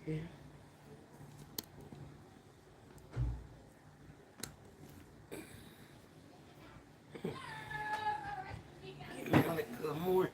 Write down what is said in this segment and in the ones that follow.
Okay. Give me a little more.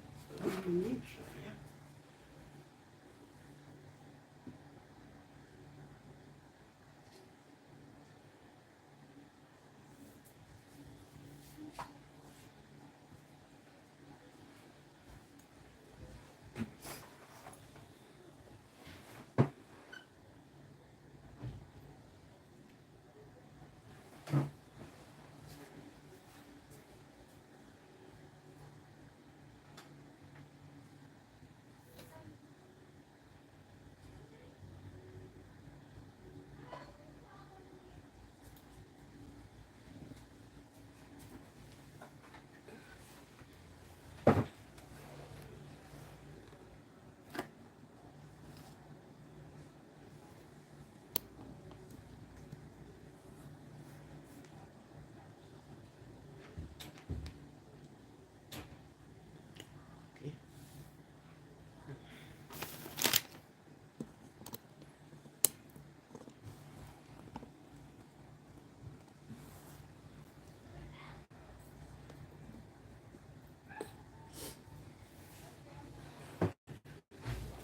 Okay.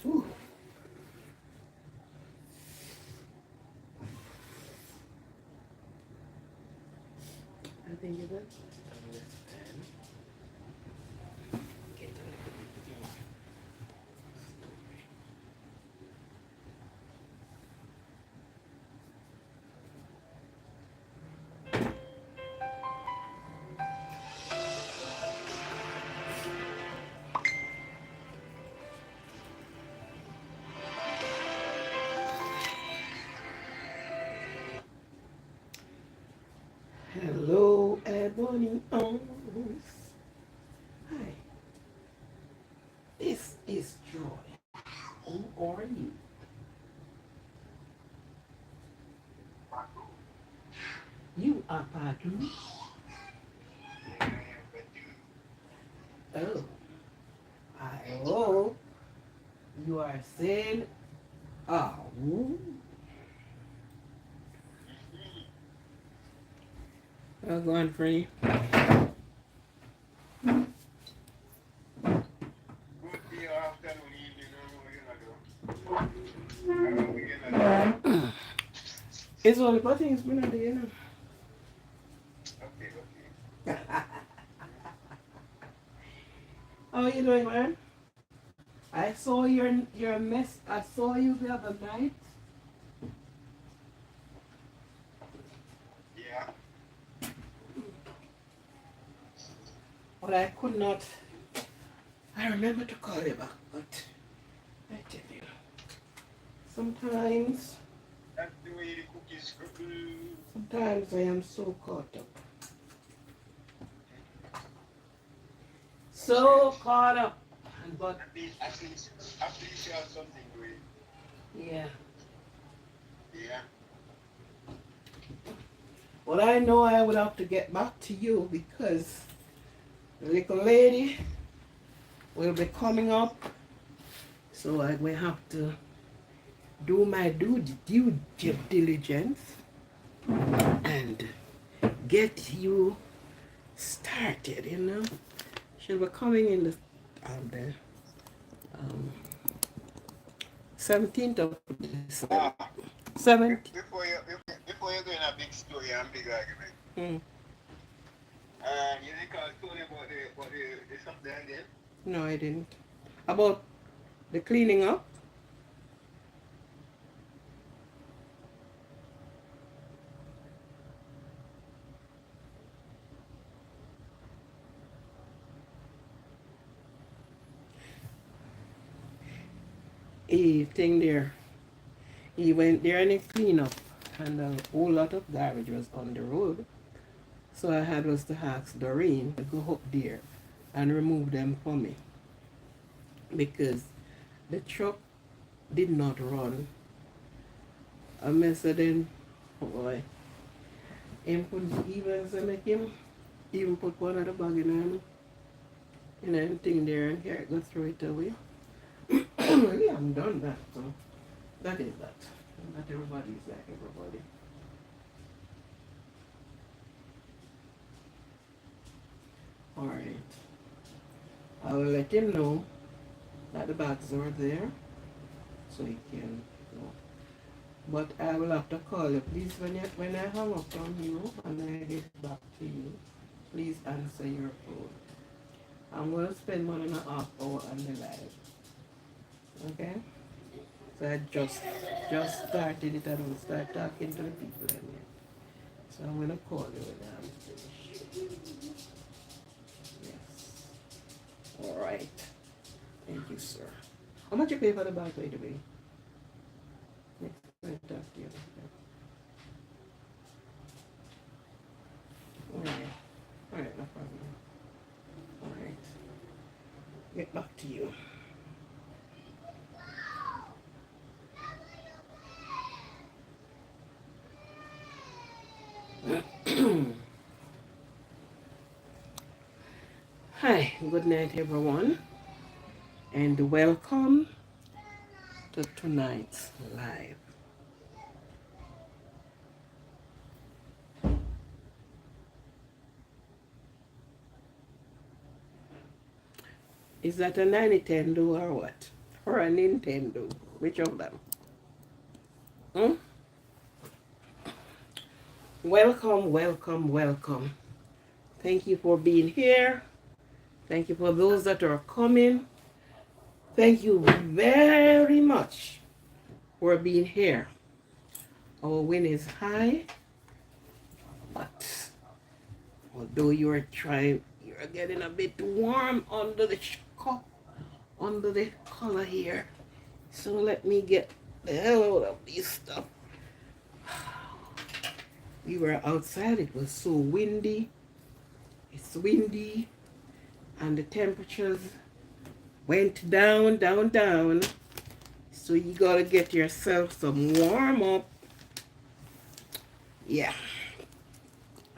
Ooh. I think you're good. Get a little bit more. Hello, Ebony Owens. Hi, this is Joy. Who are you? You are Padu. Oh, oh, you are saying, oh, well, go on, Freddie. It's only nothing it's been a day, you know. How are you doing, man? I saw your mess. I saw you the other night. But I could not. I remember to call you back, but I tell you, sometimes, sometimes I am so caught up. So caught up. But at least you have something doing. Yeah. Yeah. Well, I know I will have to get back to you because the little lady will be coming up. So I will have to do my due diligence and get you started, you know. She'll be coming in the um, 17th of December. 7th. Before you're doing a big story and big argument, you didn't call Tony about the something again? No, I didn't. About the cleaning up? He thing there. He went there and he cleaned up, and a whole lot of garbage was on the road. So I had was to ask Doreen to go up there and remove them for me because the truck did not run. I said then, oh boy, him could even say make him even put one of the bag in anything there and here go throw it away. Really, I'm done that. So That is that. Not everybody is like everybody. Alright. I will let him know that the bags are there so he can go. But I will have to call you. Please, when I hang up on you and I get back to you, please answer your phone. I'm going to spend 1.5 hours on the live. Okay? So I just started it and will start talking to the people in here. So I'm going to call you when I'm finished. Yes. Alright. Thank you, sir. How much you pay for the bag, by the way? Next time I talk to you. Alright. Alright, no problem. Alright. Get back to you. Hi, good night everyone, and welcome to tonight's live. Is that a Nintendo or what? Or a Nintendo? Which of them? Hmm? Welcome, welcome, welcome. Thank you for being here. Thank you for those that are coming. Thank you very much for being here. Our win is high, but although you're getting a bit warm under the cup, under the collar here. So let me get the hell out of this stuff. We were outside, it was so windy. It's windy, and the temperatures went down, down, down. So you gotta get yourself some warm up. Yeah.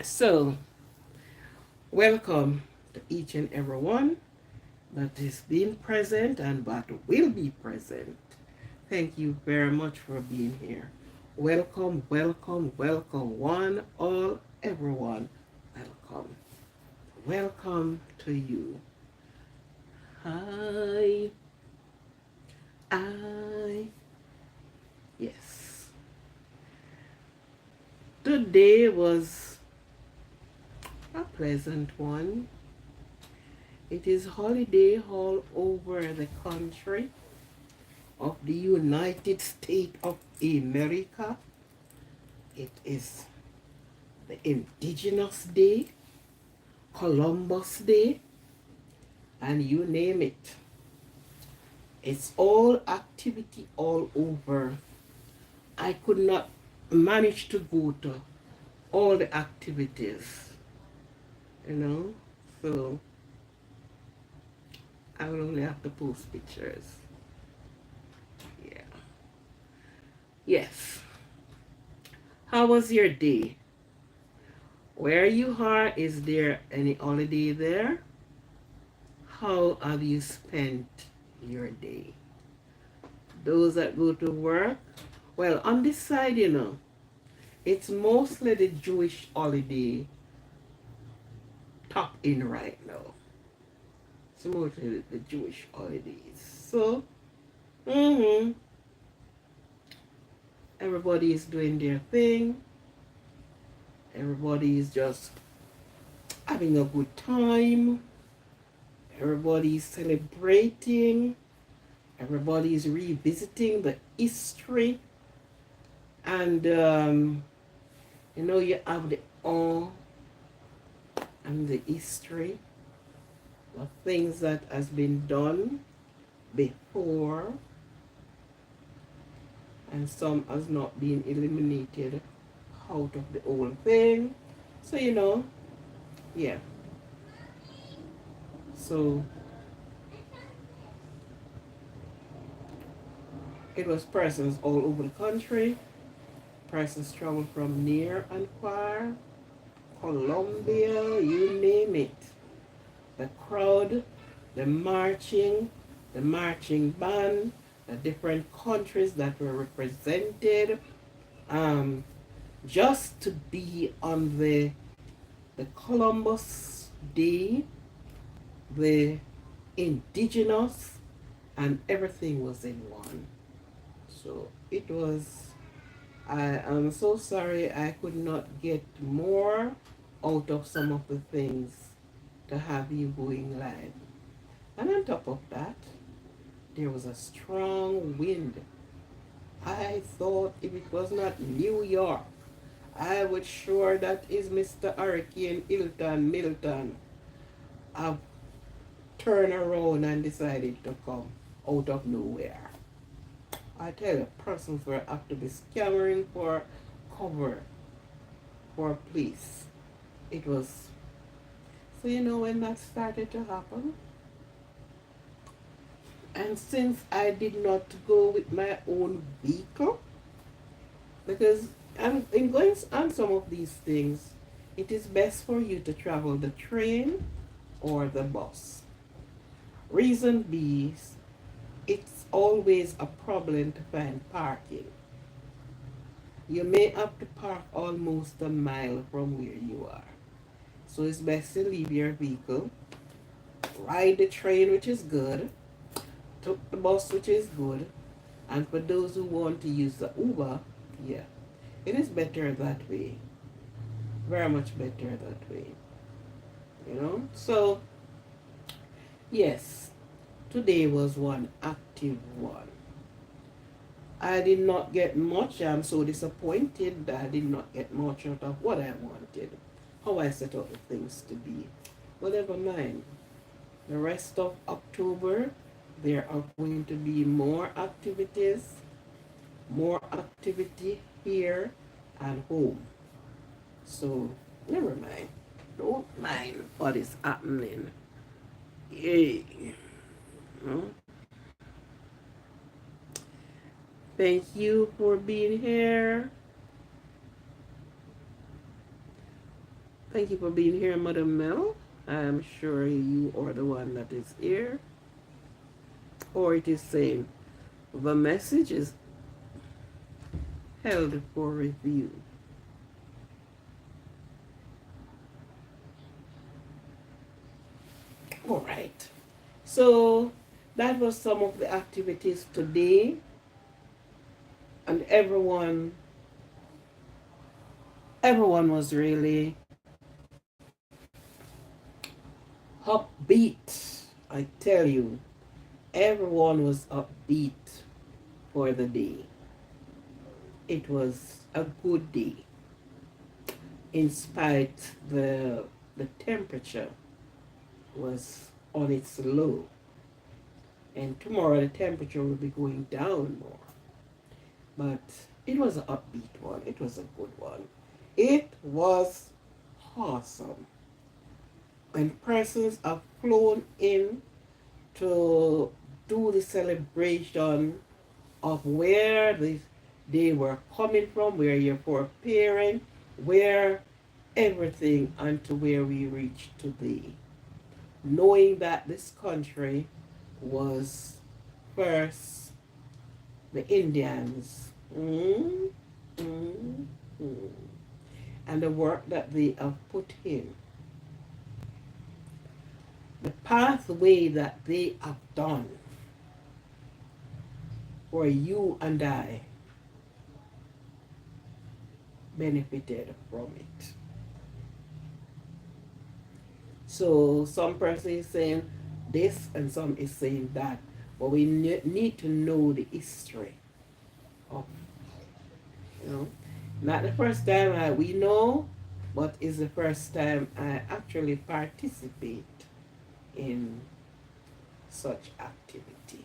So, welcome to each and every one that is being present and that will be present. Thank you very much for being here. Welcome, welcome, welcome, one, all, everyone. Welcome. Welcome to you. Hi. Yes. Today was a pleasant one. It is holiday all over the country of the United States of America. It is the Indigenous Day, Columbus Day, and you name it. It's all activity all over. I could not manage to go to all the activities, so I will only have to post pictures. Yeah. Yes. How was your day? Where you are, is there any holiday there? How have you spent your day? Those that go to work, well, on this side, it's mostly the Jewish holiday top in right now. It's mostly the Jewish holidays. So, everybody is doing their thing. Everybody is just having a good time. Everybody is celebrating. Everybody is revisiting the history. And, you have the awe and the history of things that has been done before, and some has not been eliminated out of the whole thing. So, yeah. So, it was persons all over the country. Persons travel from near and far. Colombia, you name it. The crowd, the marching band, the different countries that were represented, um, just to be on the Columbus Day, the indigenous, and everything was in one. So it was, I am so sorry I could not get more out of some of the things to have you going live. And on top of that, there was a strong wind. I thought if it was not New York, I was sure that is Mr. Hurricane Milton have turned around and decided to come out of nowhere. I tell you, persons were actively scammering for cover for police. It was, so you know when that started to happen? And since I did not go with my own vehicle, because in going on some of these things, it is best for you to travel the train or the bus. Reason B, it's always a problem to find parking. You may have to park almost a mile from where you are. So it's best to leave your vehicle, ride the train, which is good, took the bus, which is good, and for those who want to use the Uber, yeah, it is better that way. Very much better that way. You know? So, yes, today was one active one. I did not get much. I'm so disappointed that I did not get much out of what I wanted, how I set out the things to be. But never mind. The rest of October, there are going to be more activities, more activity here and home. So, never mind. Don't mind what is happening. Yay. Hmm? Thank you for being here. Thank you for being here, Mother Mel. I'm sure you are the one that is here. Or it is saying the message is held for review. All right. So that was some of the activities today. And everyone was really upbeat. I tell you, everyone was upbeat for the day. It was a good day, in spite the temperature was on its low. And tomorrow the temperature will be going down more. But it was an upbeat one. It was a good one. It was awesome. And persons have flown in to do the celebration of where they were coming from, where you're preparing, where everything, and to where we reached today. Knowing that this country was first the Indians. And the work that they have put in. The pathway that they have done for you and I benefited from it. So some person is saying this and some is saying that. But we need to know the history of, you know, not the first time we know, but it's the first time I actually participate in such activity.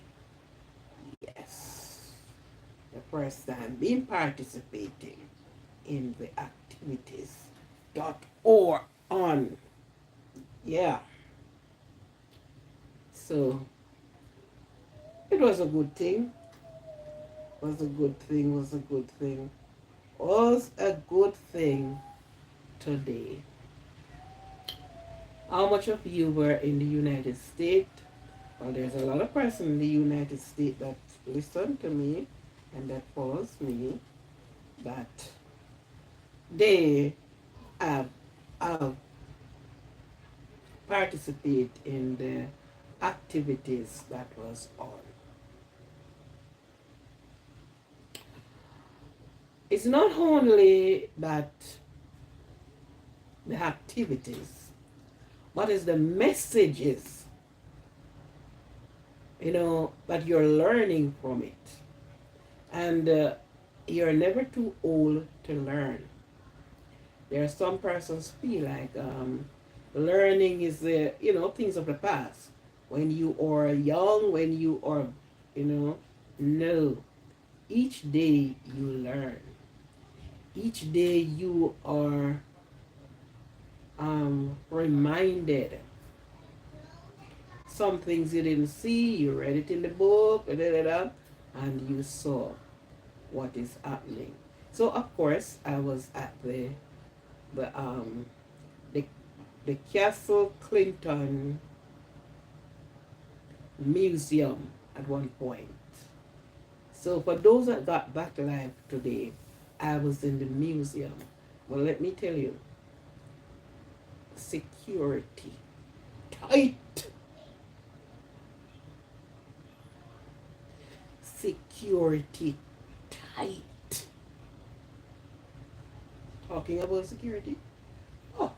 Yes. The first time being participating in the activities dot or on. Yeah. So it was a good thing. Was a good thing, was a good thing. Was a good thing today. How much of you were in the United States? Well, there's a lot of person in the United States that listen to me and that follows me, that they have, have participate in the activities that was on. It's not only that the activities, but it's the messages, that you're learning from it. And you're never too old to learn. There are some persons feel like learning is the, things of the past. When you are young, when you are, no. Each day you learn. Each day you are reminded. Some things you didn't see, you read it in the book, and you saw what is happening. So of course I was at the the, the Castle Clinton Museum at one point. So for those that got back live today, I was in the museum. Well, let me tell you, security tight. Security tight. Talking about security. Oh.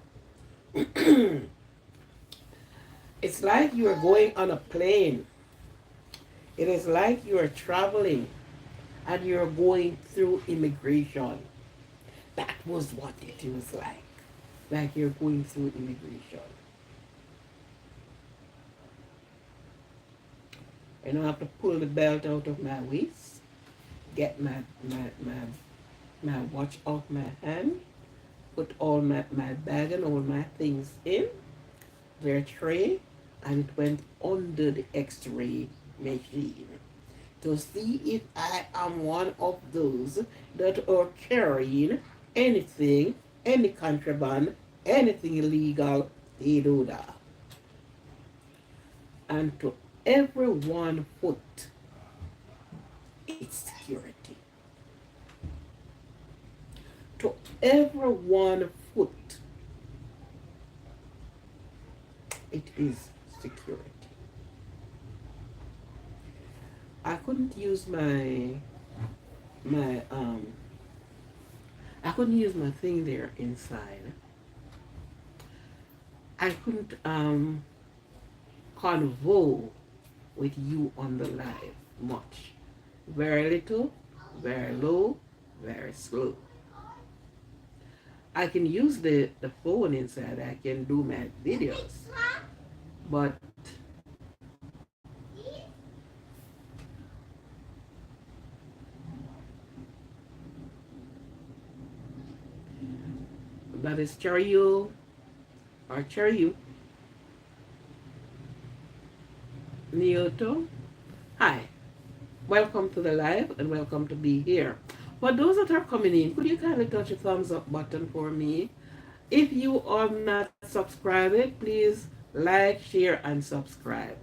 It's like you are going on a plane. It is like you are traveling and you're going through immigration. That was what it was like. Like you're going through immigration. And I have to pull the belt out of my waist, get my watch off my hand, put all my bag and all my things in their tray, and it went under the x-ray machine to see if I am one of those that are carrying anything, any contraband, anything illegal, they do that. And to every 1 foot, it's security. To every 1 foot, it is security. I couldn't use my I couldn't use my thing there inside. I couldn't convo with you on the live much. Very little, very low, very slow. I can use the phone inside. I can do my videos, but that is Cherio or Cherio Nioto. Hi, welcome to the live and welcome to be here. For those that are coming in, could you kindly touch the thumbs up button for me? If you are not subscribed, please like, share, and subscribe.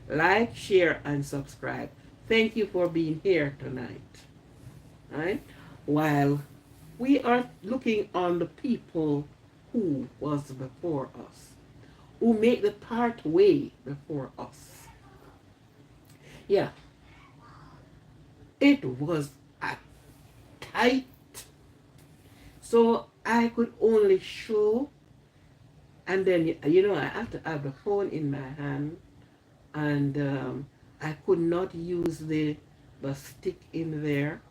Like, share, and subscribe. Thank you for being here tonight. Right? While we are looking on the people who was before us, who made the pathway before us. Yeah, it was a tight, so I could only show, and then I have to have the phone in my hand, and I could not use the stick in there.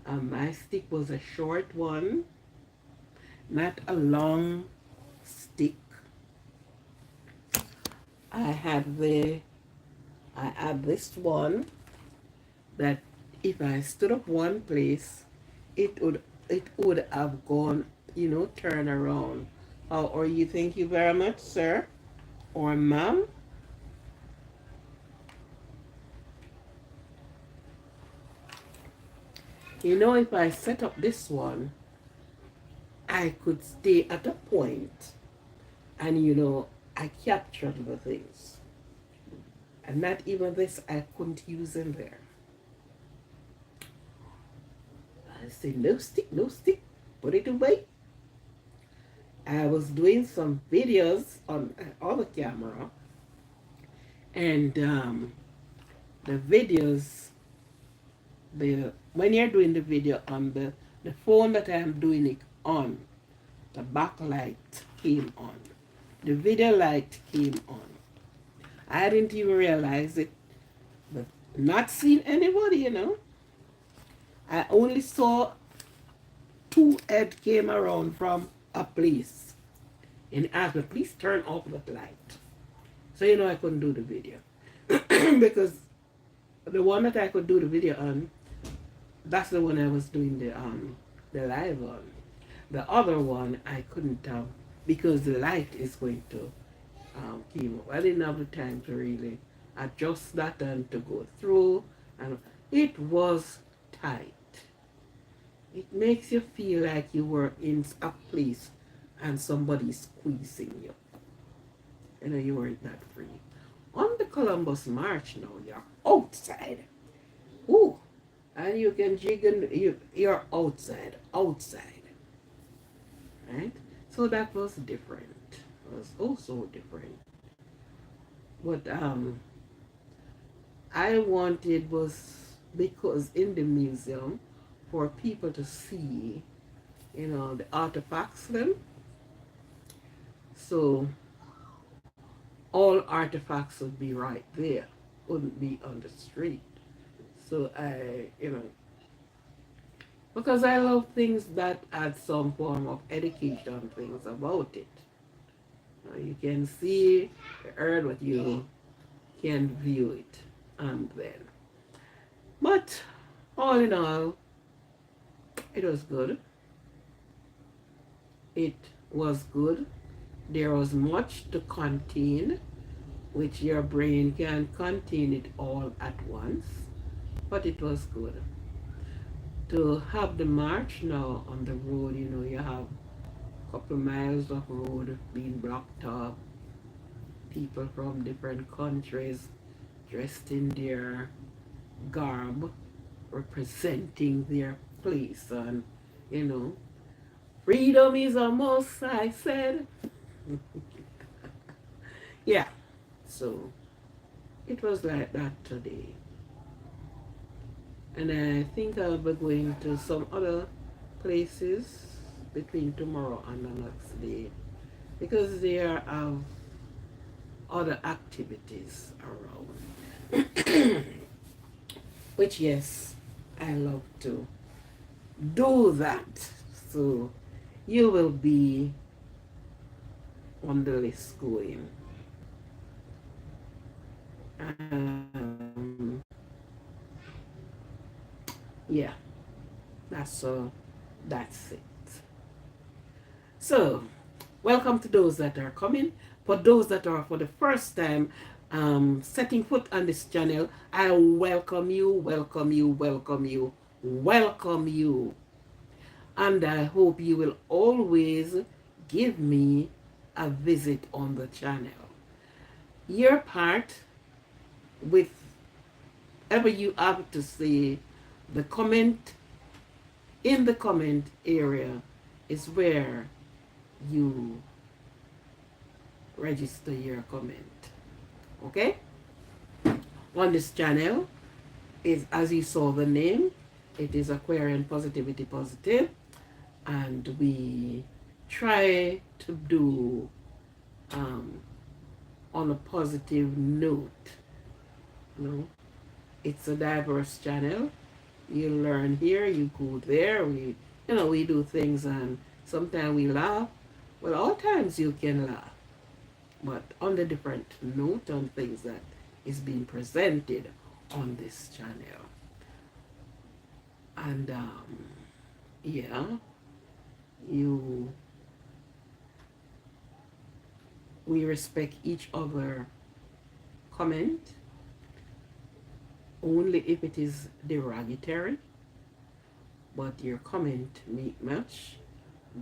My stick was a short one, not a long stick. I had this one that if I stood up one place, it would have gone, turn around. How are you? Thank you very much, sir or ma'am. If I set up this one, I could stay at a point and I captured the things. And not even this I couldn't use in there. say, no stick, no stick, put it away. I was doing some videos on other camera, and the videos, when you're doing the video on the phone that I'm doing it on, the backlight came on. The video light came on. I didn't even realize it, but not seen anybody, you know. I only saw two head came around from a place and asked me, please turn off that light. So you know I couldn't do the video. Because the one that I could do the video on, that's the one I was doing the live on. The other one I couldn't have because the light is going to came up. I didn't have the time to really adjust that and to go through, and it was tight. It makes you feel like you were in a place and somebody squeezing you. You know, you weren't that free. On the Columbus March now, you're outside. Ooh, and you can jiggle, you're outside, right? So that was different. It was also different. What I wanted was, because in the museum, for people to see, you know, the artifacts then. So all artifacts would be right there, wouldn't be on the street. So I, you know, because I love things that add some form of education, things about it. You can see the earth, but you can view it, and then. But all in all, it was good. It was good. There was much to contain, which your brain can't contain it all at once, but it was good. To have the march now on the road, you know, you have a couple miles of road being blocked up, people from different countries dressed in their garb, representing their place, and, you know, freedom is a must, I said. Yeah, so it was like that today. And I think I'll be going to some other places between tomorrow and the next day, because there are other activities around. Which, yes, I love to do that. So you will be on the list going. Yeah, that's it. So welcome to those that are coming. For those that are for the first time setting foot on this channel, I welcome you, welcome you, welcome you, welcome you. And I hope you will always give me a visit on the channel. Your part with whatever you have to say, the comment in the comment area is where you register your comment. Okay? On this channel is, as you saw the name, it is Aquarian Positivity Positive, and we try to do on a positive note. You know, it's a diverse channel. You learn here, you go there. We, you know, we do things, and sometimes we laugh. Well, all times you can laugh, but on the different note on things that is being presented on this channel. And yeah, we respect each other comment only if it is derogatory, but your comment make much.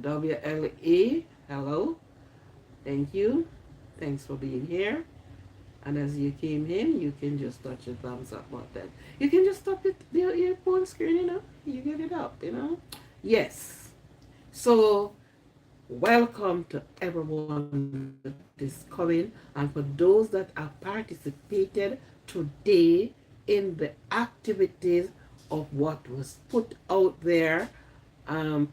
WLA, hello, thank you, thanks for being here. And as you came in, you can just touch the thumbs up button. You can just stop it, your phone screen, you get it up. Yes. So, welcome to everyone that is coming, and for those that have participated today in the activities of what was put out there.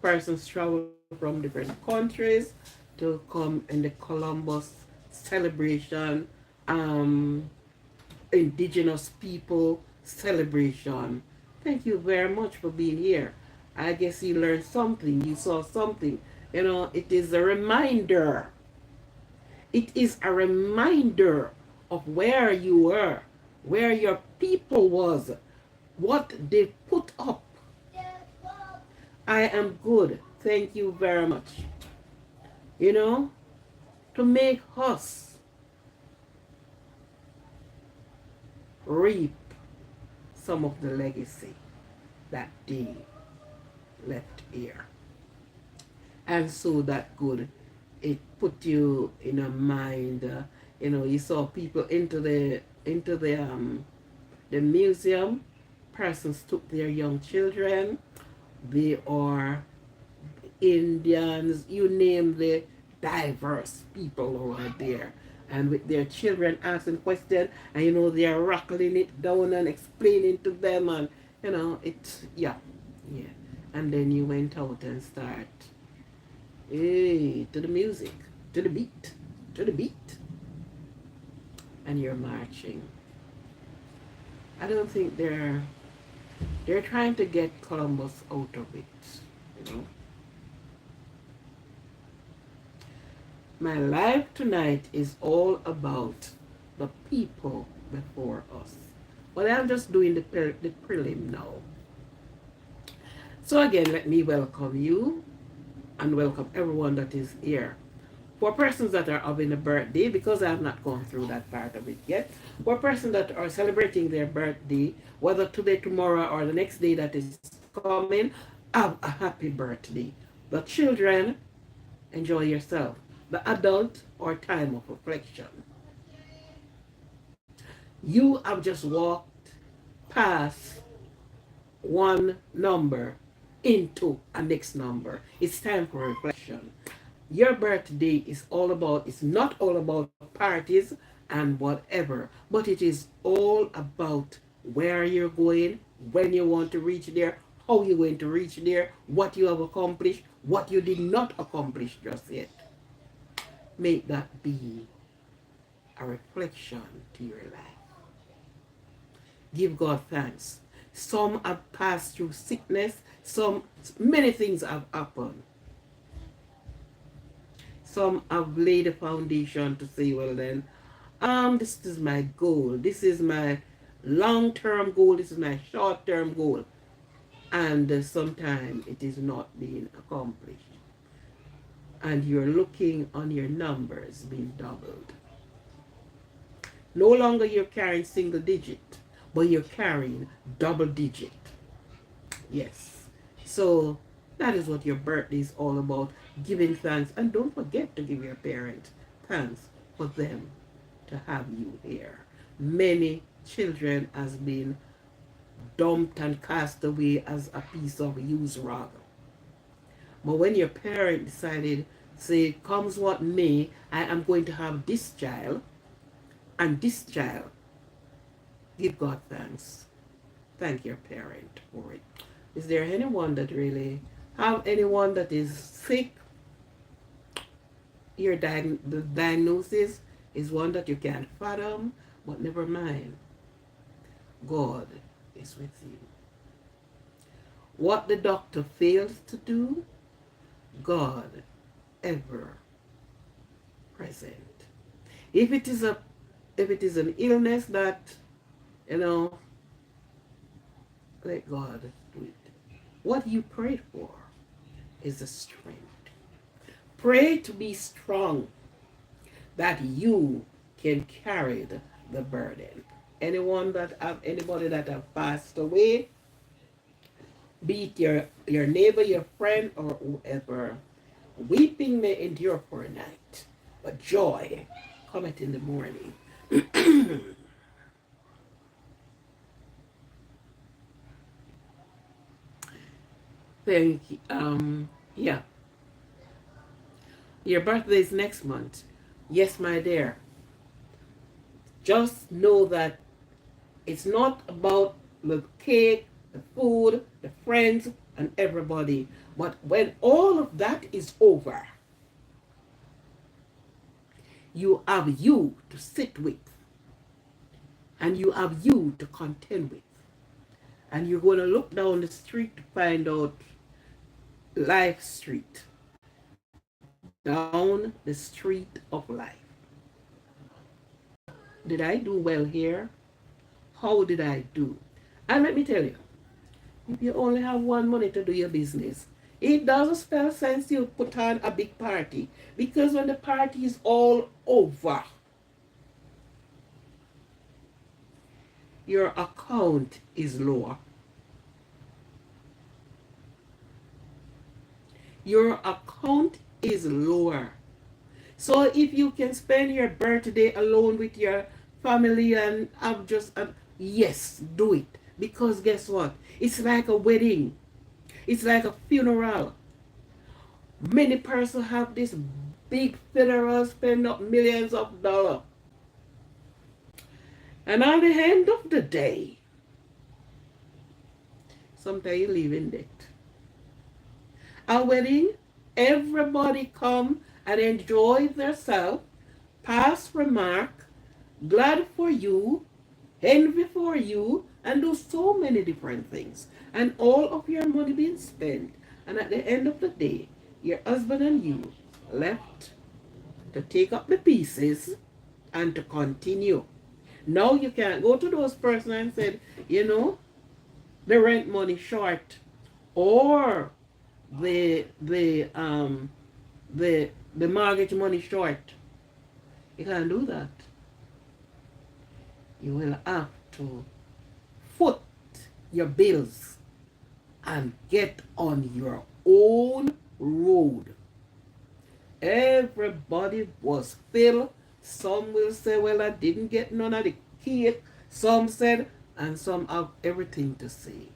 Persons travel from different countries to come in the Columbus celebration, um, Indigenous people celebration. Thank you very much for being here. I guess you learned something, you saw something. It is a reminder. It is a reminder of where you were, where your people was, what they put up. I am good. Thank you very much. You know, to make us reap some of the legacy that they left here. And so that good. It put you in a mind. You saw people into the museum. Persons took their young children. They are Indians, you name the diverse people who are there. And with their children asking questions, and they're rattling it down and explaining to them, and yeah, yeah. And then you went out and start, hey, to the music, to the beat, to the beat, and you're marching. I don't think they're trying to get Columbus out of it, you know. My life tonight is all about the people before us. But I'm just doing the prelim now. So again, let me welcome you and welcome everyone that is here. For persons that are having a birthday, because I have not gone through that part of it yet, for persons that are celebrating their birthday, whether today, tomorrow, or the next day that is coming, have a happy birthday. The children, enjoy yourself. The adult, or time of reflection. You have just walked past one number into a next number. It's time for reflection. Your birthday it's not all about parties and whatever, but it is all about where you're going, when you want to reach there, how you're going to reach there, what you have accomplished, what you did not accomplish just yet. Make that be a reflection to your life. Give God thanks. Some have passed through sickness, many things have happened. Some have laid a foundation to say, well then, this is my goal. This is my long-term goal. This is my short-term goal. And sometimes it is not being accomplished. And you're looking on your numbers being doubled. No longer you're carrying single digit, but you're carrying double digit. Yes. So that is what your birthday is all about. Giving thanks. And don't forget to give your parents thanks for them to have you here. Many children has been dumped and cast away as a piece of used rag. But when your parent decided, say, comes what may, I am going to have this child and this child, give God thanks. Thank your parent for it. Is there anyone that really have anyone that is sick? The diagnosis is one that you can't fathom, but never mind. God is with you. What the doctor fails to do, God ever present. If it is an illness that, you know, let God do it. What you prayed for is the strength. Pray to be strong that you can carry the burden. Anybody that have passed away, be it your neighbor, your friend, or whoever, weeping may endure for a night, but joy cometh in the morning. Thank you. Yeah, your birthday is next month. Yes, my dear. Just know that it's not about the cake, the food, the friends, and everybody. But when all of that is over, you have you to sit with, and you have you to contend with. And you're going to look down the street to find out Life Street, down the street of life. Did I do well here? How did I do? And let me tell you, if you only have one money to do your business, it doesn't spell sense you put on a big party. Because when the party is all over, your account is lower. Your account is lower. So if you can spend your birthday alone with your family and have just a, yes, do it. Because guess what? It's like a wedding. It's like a funeral. Many persons have this big funeral, spend up millions of dollars. And at the end of the day, sometimes you live in debt. A wedding, everybody come and enjoy themselves, pass remark, glad for you, envy for you, and do so many different things. And all of your money being spent. And at the end of the day, your husband and you left to take up the pieces and to continue. Now you can't go to those persons and say, you know, the rent money short or the the mortgage money short. You can't do that. You will have to foot your bills and get on your own road. Everybody was filled. Some will say, well, I didn't get none of the cake. Some said, and some have everything to say.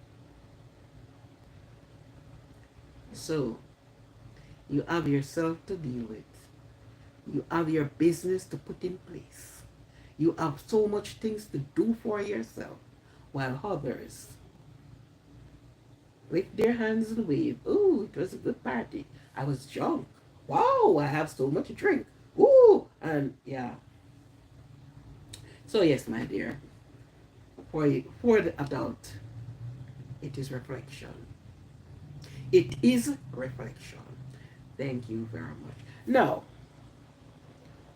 So, you have yourself to deal with. You have your business to put in place. You have so much things to do for yourself, while others lift their hands and wave. Ooh, it was a good party. I was drunk. Wow, I have so much to drink. Ooh, and yeah. So yes, my dear, for the adult, it is reflection. It is reflection. Thank you very much. Now,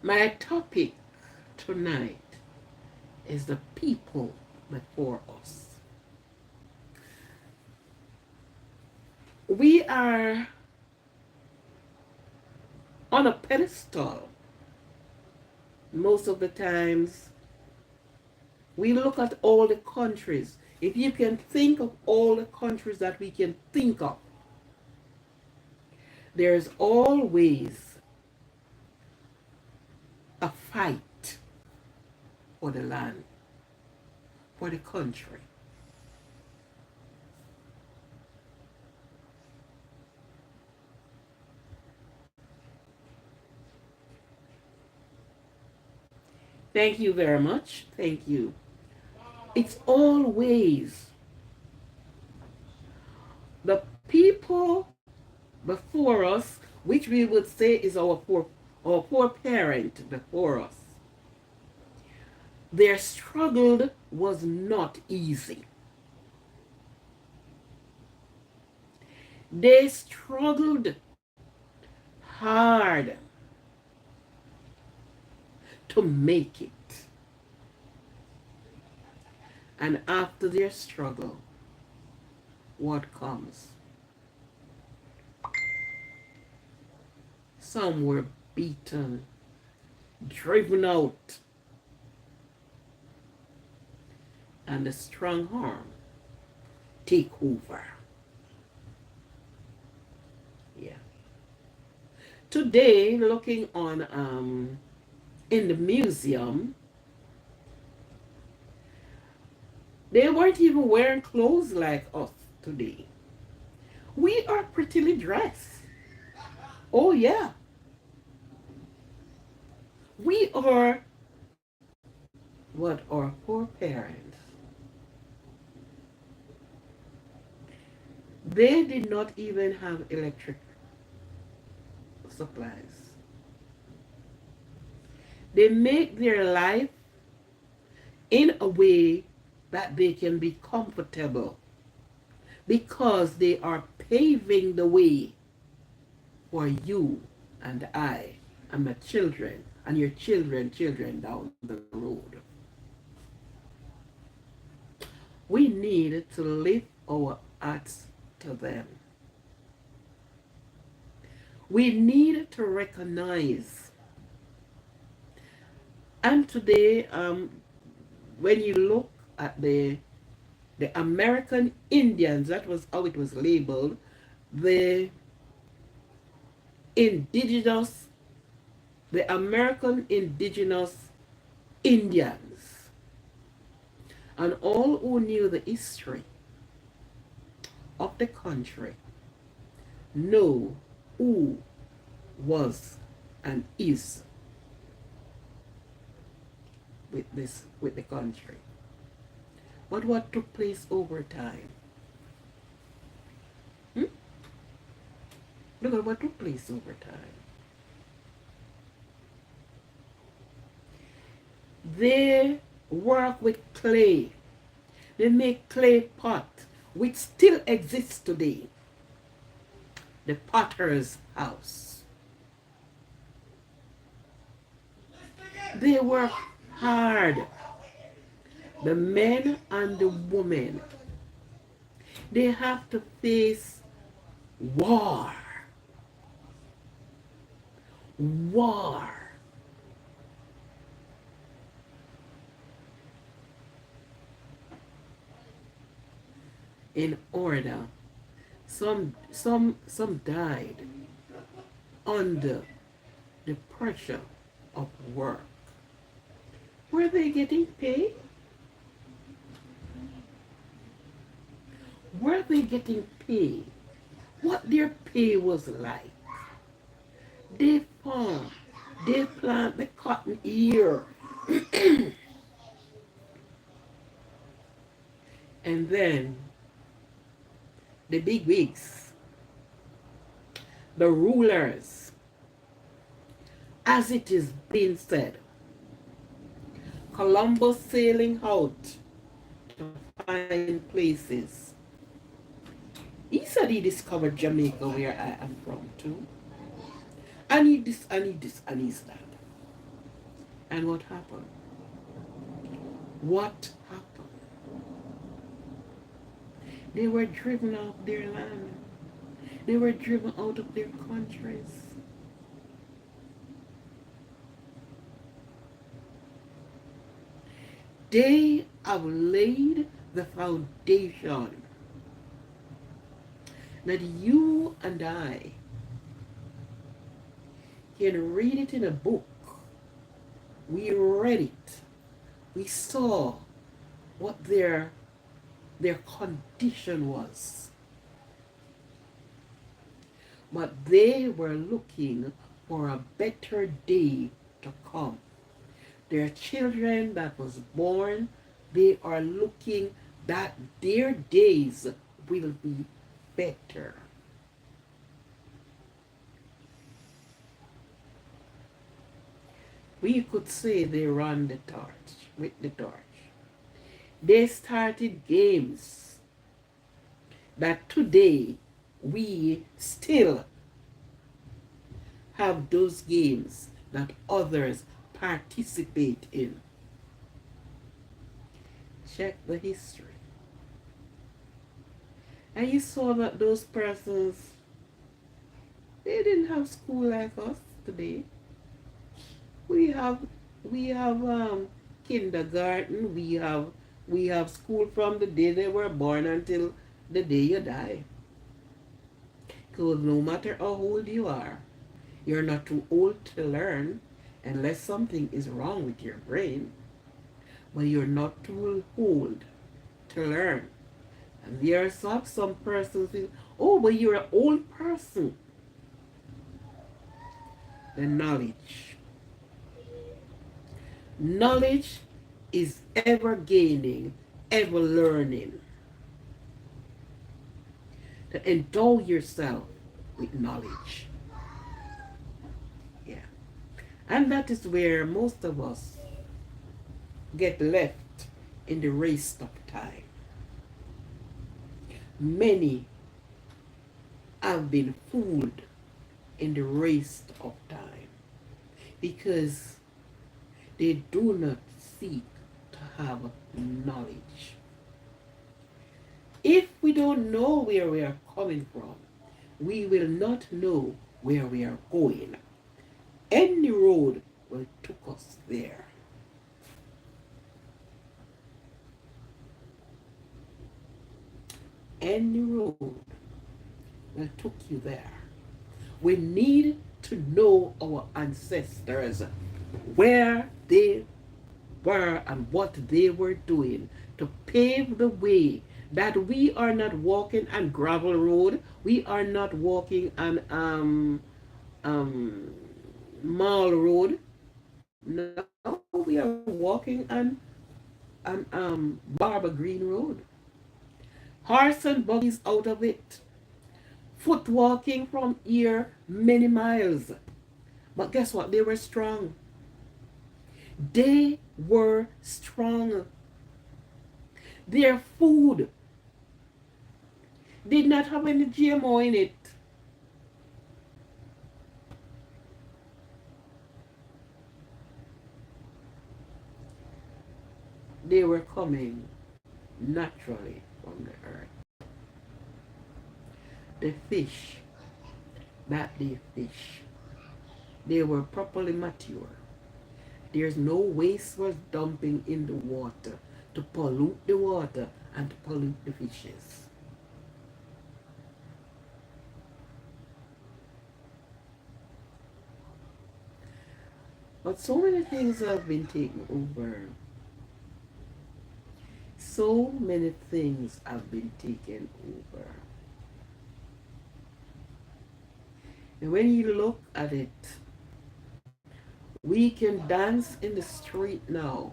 my topic tonight is the people before us. We are on a pedestal. Most of the times, we look at all the countries. If you can think of all the countries that we can think of, there's always a fight for the land, for the country. Thank you very much. Thank you. It's always the people before us, which we would say is our poor parent before us. Their struggle was not easy. They struggled hard to make it. And after their struggle, what comes? Some were beaten, driven out, and the strong arm take over. Yeah. Today, looking on in the museum, They weren't even wearing clothes like us today. We are prettily dressed. Oh, yeah. We are what our poor parents. They did not even have electric supplies. They make their life in a way that they can be comfortable because they are paving the way for you and I and my children and your children down the road. We need to lift our hearts to them. We need to recognize. And today, when you look at the American Indians, that was how it was labeled, the indigenous, the American indigenous Indians, and all who knew the history of the country know who was and is with the country. But what took place over time? Hmm? Look at what took place over time. They work with clay. They make clay pot, which still exists today. The potter's house. They work hard. The men and the women. They have to face war. War. In order. Some died under the pressure of work. Were they getting paid? Were they getting paid? What their pay was like? They farm, they plant the cotton here. And then the big wigs, the rulers, as it is being said, Columbus sailing out to find places. He said he discovered Jamaica where I am from too. And he this and he this and he's that. And what happened? What happened? They were driven off their land. They were driven out of their countries. They have laid the foundation that you and I can read it in a book. We read it. We saw what their condition was. But they were looking for a better day to come. Their children that was born, they are looking that their days will be better. We could say they ran the torch with the torch. They started games that today we still have those games that others participate in. Check the history. And you saw that those persons, they didn't have school like us today. We have kindergarten, we have school from the day they were born until the day you die. Because no matter how old you are, you're not too old to learn unless something is wrong with your brain. But you're not too old to learn. And there are some persons who, oh, but you're an old person. The knowledge. Knowledge is ever gaining, ever learning. To endow yourself with knowledge. Yeah. And that is where most of us get left in the race of time. Many have been fooled in the race of time because they do not seek to have knowledge. If we don't know where we are coming from, we will not know where we are going. Any road will take us there. Any road will take you there. We need to know our ancestors, where they were and what they were doing to pave the way that we are not walking on gravel road, we are not walking on um mall road. No, we are walking on Barber Green Road. Horse and buggies out of it. Foot walking from here many miles. But guess what? They were strong. They were strong. Their food did not have any GMO in it. They were coming naturally from the earth. The fish that they fish, they were properly mature. There's no waste was dumping in the water to pollute the water and to pollute the fishes. But so many things have been taken over. So many things have been taken over. And when you look at it, we can dance in the street now.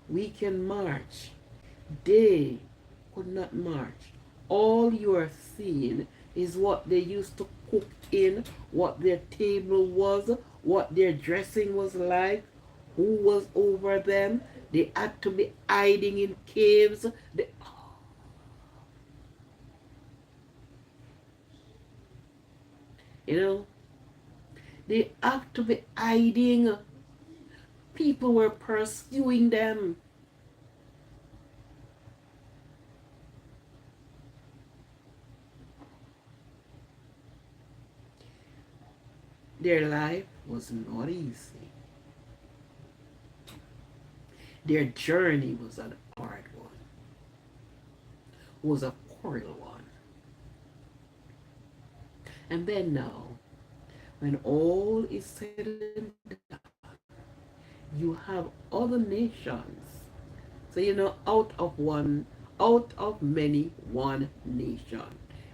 We can march. They could not march. All you are seeing is what they used to cook in, what their table was, what their dressing was like, who was over them. They had to be hiding in caves. You know, they have to be hiding. People were pursuing them. Their life was not easy. Their journey was an hard one, was a cruel one. And then now, when all is said and done, you have other nations. So out of many, one nation.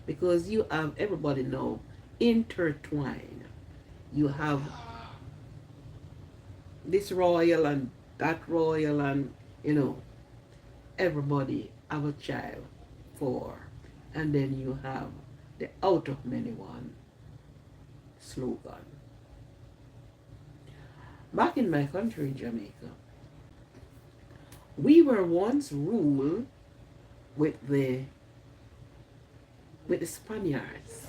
Because you have everybody now intertwined. You have this royal and that royal and everybody have a child for. And then you have the out of many one slogan. Back in my country, Jamaica, we were once ruled with the Spaniards.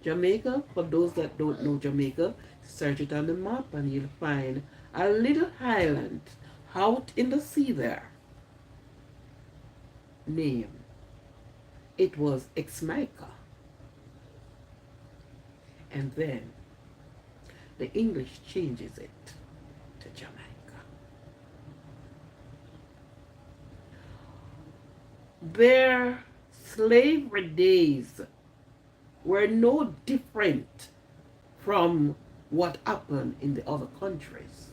Jamaica, for those that don't know Jamaica, search it on the map and you'll find a little island out in the sea there. Name. It was Exmaica. And then the English changes it to Jamaica. Their slavery days were no different from what happened in the other countries.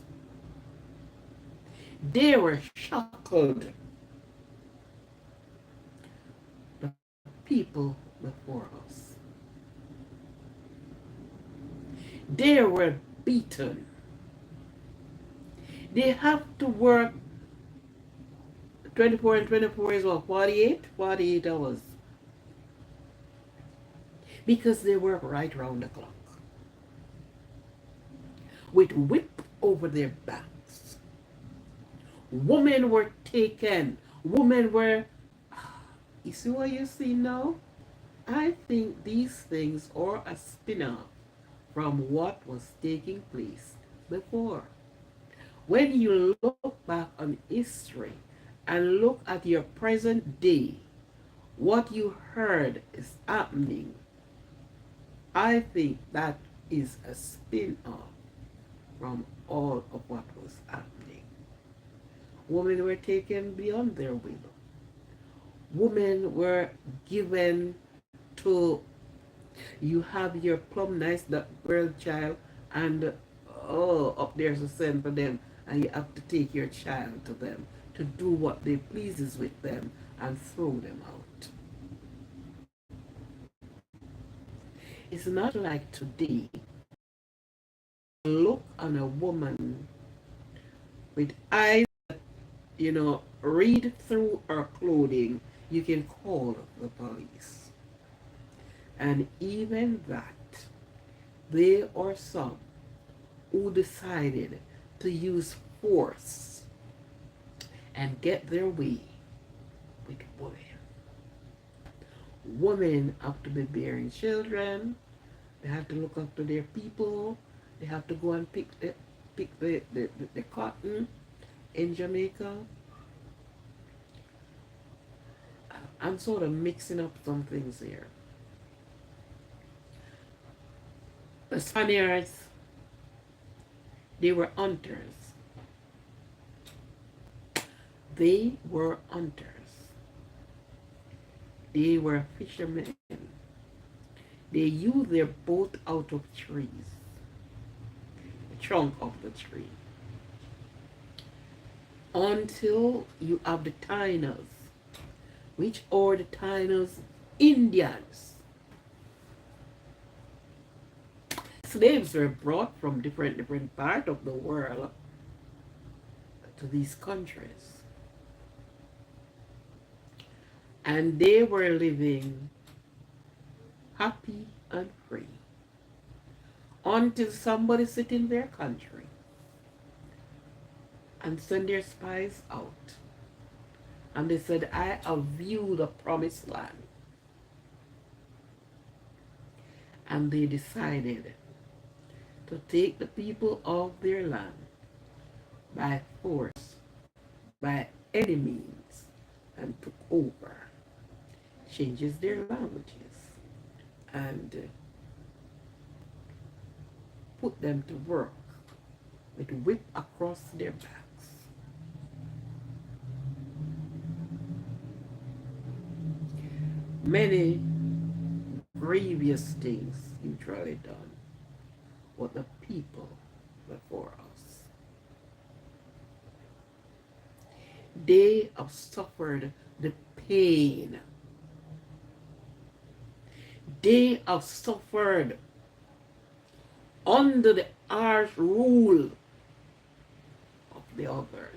They were shackled. people before us. They were beaten. They have to work 24 and 24 is what, 48 hours. Because they work right round the clock. With whip over their backs. Women were taken. Women were, you see what you see now? I think these things are a spin-off from what was taking place before. When you look back on history and look at your present day, what you heard is happening. I think that is a spin-off from all of what was happening. Women were taken beyond their will. Women were given to, you have your plum nice that girl child, and up there's a send for them, and you have to take your child to them to do what they pleases with them and throw them out. It's not like today. Look on a woman with eyes that, read through her clothing, you can call the police. And even that, there are some who decided to use force and get their way with women. Women have to be bearing children. They have to look after their people. They have to go and pick the cotton in Jamaica. I'm sort of mixing up some things here. The Spaniards, they were hunters. They were hunters. They were fishermen. They used their boat out of trees, the trunk of the tree, until you have the Tainos, which are the Tainos Indians. Slaves were brought from different parts of the world to these countries. And they were living happy and free until somebody sit in their country and send their spies out. And they said, I have viewed the promised land. And they decided to take the people of their land by force, by any means, and took over, changes their languages, and put them to work with whip across their backs. Many grievous things usually done with the people before us. They have suffered the pain. They have suffered under the harsh rule of the others.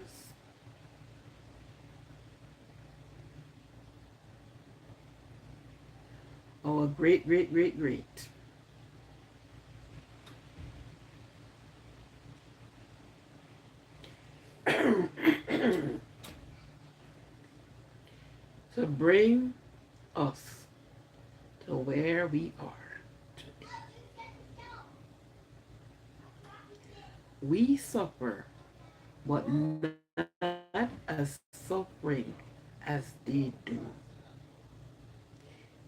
Our great, great, great, great. To bring us to where we are today. We suffer, but not as suffering as they do.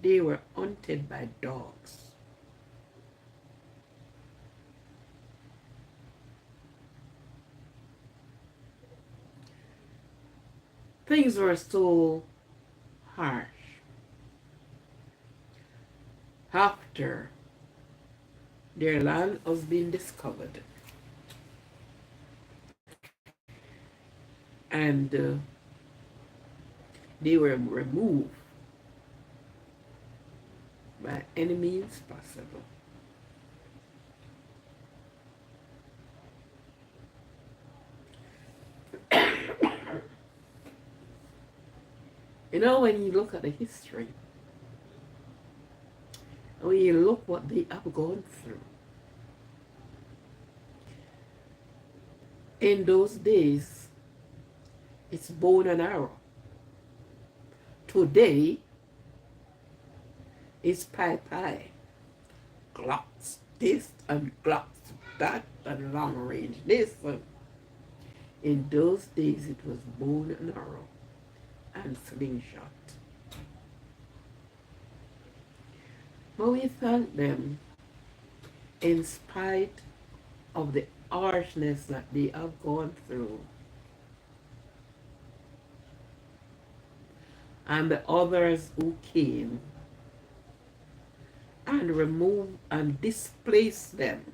They were hunted by dogs. Things were so harsh after their land was being discovered, and they were removed by any means possible. You know, when you look at the history, when you look what they have gone through, in those days, it's bone and arrow. Today, it's pie, glocks this and glocks that and long range this. And in those days, it was bone and arrow and slingshot. But we thank them in spite of the harshness that they have gone through, and the others who came and removed and displaced them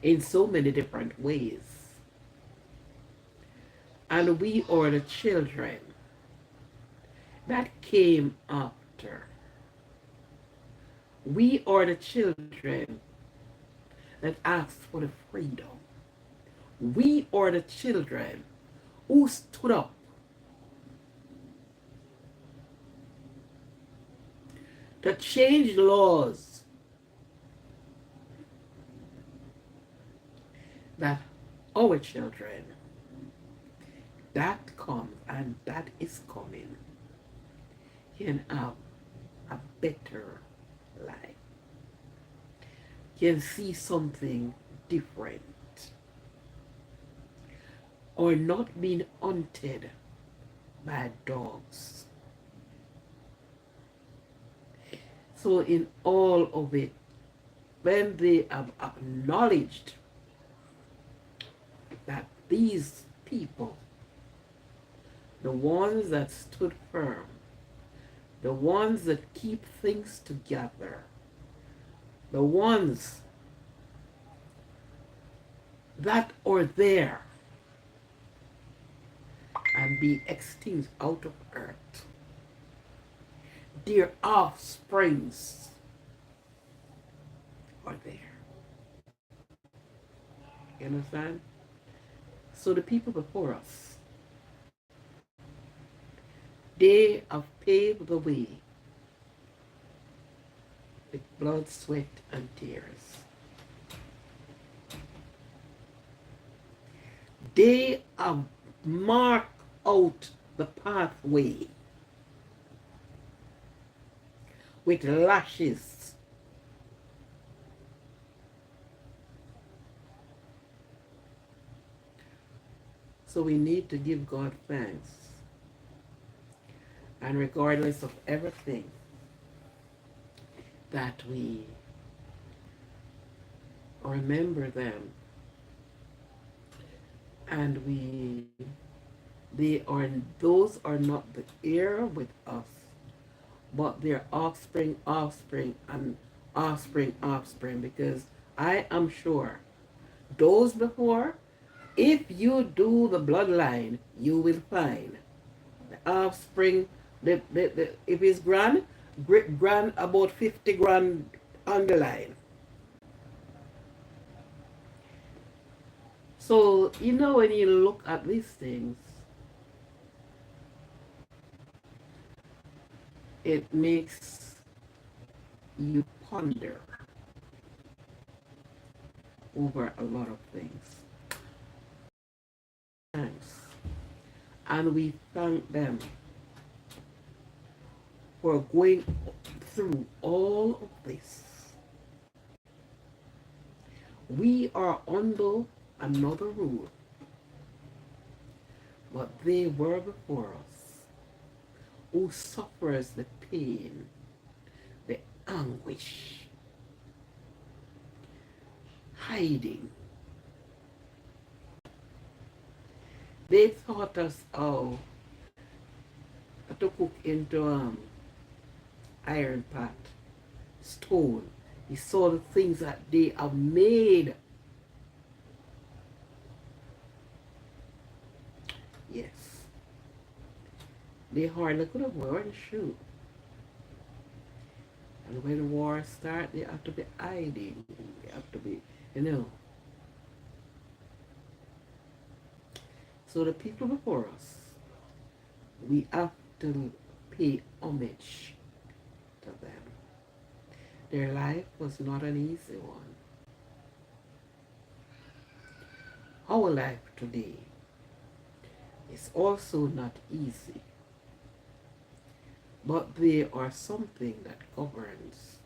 in so many different ways. And we are the children that came after. We are the children that asked for the freedom. We are the children who stood up to change laws that our children that comes and that is coming can have a better life, can see something different, or not being hunted by dogs. So in all of it, when they have acknowledged that these people, the ones that stood firm, the ones that keep things together, the ones that are there and be extinct out of earth, their offsprings are there. You understand? So the people before us, they have paved the way with blood, sweat, and tears. They have marked out the pathway with lashes. So we need to give God thanks. And regardless of everything that we remember them, and those are not the heir with us, but their offspring, and offspring, because I am sure those before, if you do the bloodline, you will find the offspring, if it's great grand, about 50 grand on the line. So, you know, when you look at these things, it makes you ponder over a lot of things. Thanks. And we thank them for going through all of this. We are under another rule, but they were before us, who suffers the pain, the anguish, hiding. They taught us how to cook into iron pot, stone. We saw the things that they have made. Yes. They hardly could have worn a shoe. And when war start, they have to be hiding. They have to be, you know. So the people before us, we have to pay homage to them. Their life was not an easy one. Our life today is also not easy, but they are something that governs.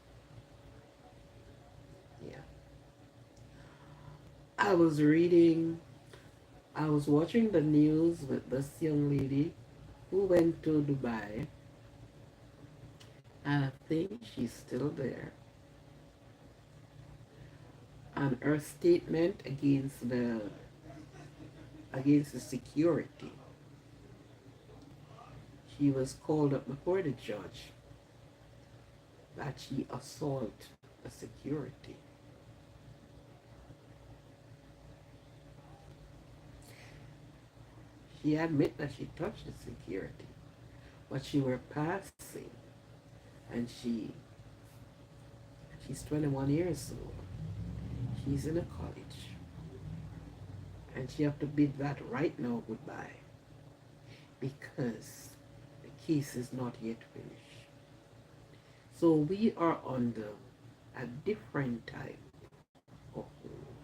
Yeah. I was reading, I was watching the news with this young lady who went to Dubai, and I think she's still there. And her statement against the security, she was called up before the judge that she assaulted the security. She admit that she touched the security, but she were passing, and she's 21 years old. She's in a college, and she have to bid that right now goodbye because the case is not yet finished. So we are under a different type of rule.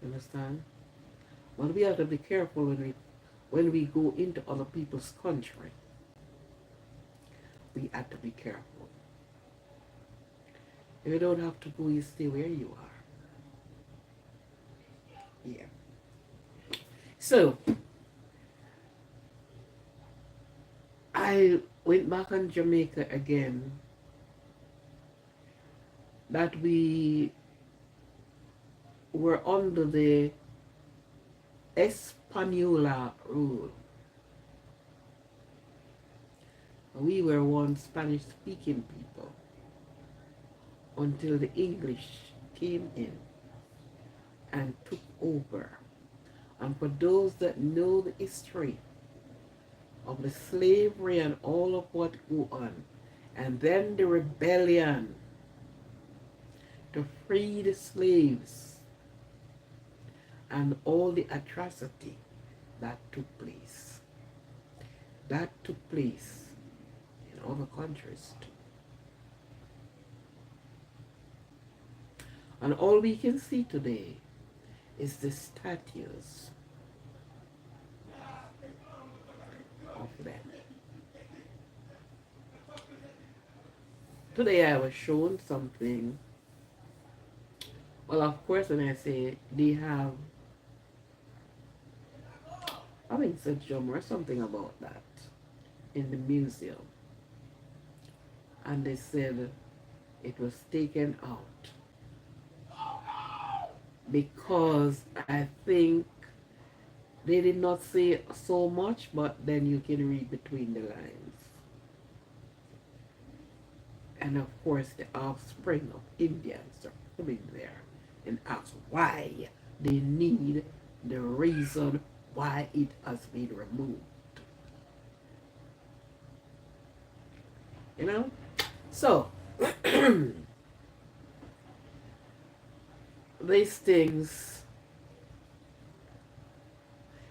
You understand? But we have to be careful when we go into other people's country. We have to be careful. You don't have to go, you stay where you are. Yeah. So I went back on Jamaica again. That we were under the Española rule. We were one Spanish speaking people until the English came in and took over. And for those that know the history of the slavery and all of what go on, and then the rebellion to free the slaves and all the atrocity that took place. That took place in other countries too. And all we can see today is the statues of them. Today I was shown something. Well, of course, when I say they have, I think it's a drum or something about that in the museum. And they said it was taken out because I think they did not say so much, but then you can read between the lines. And of course, the offspring of Indians are coming there and ask why they need the reason why it has been removed. You know? So, these things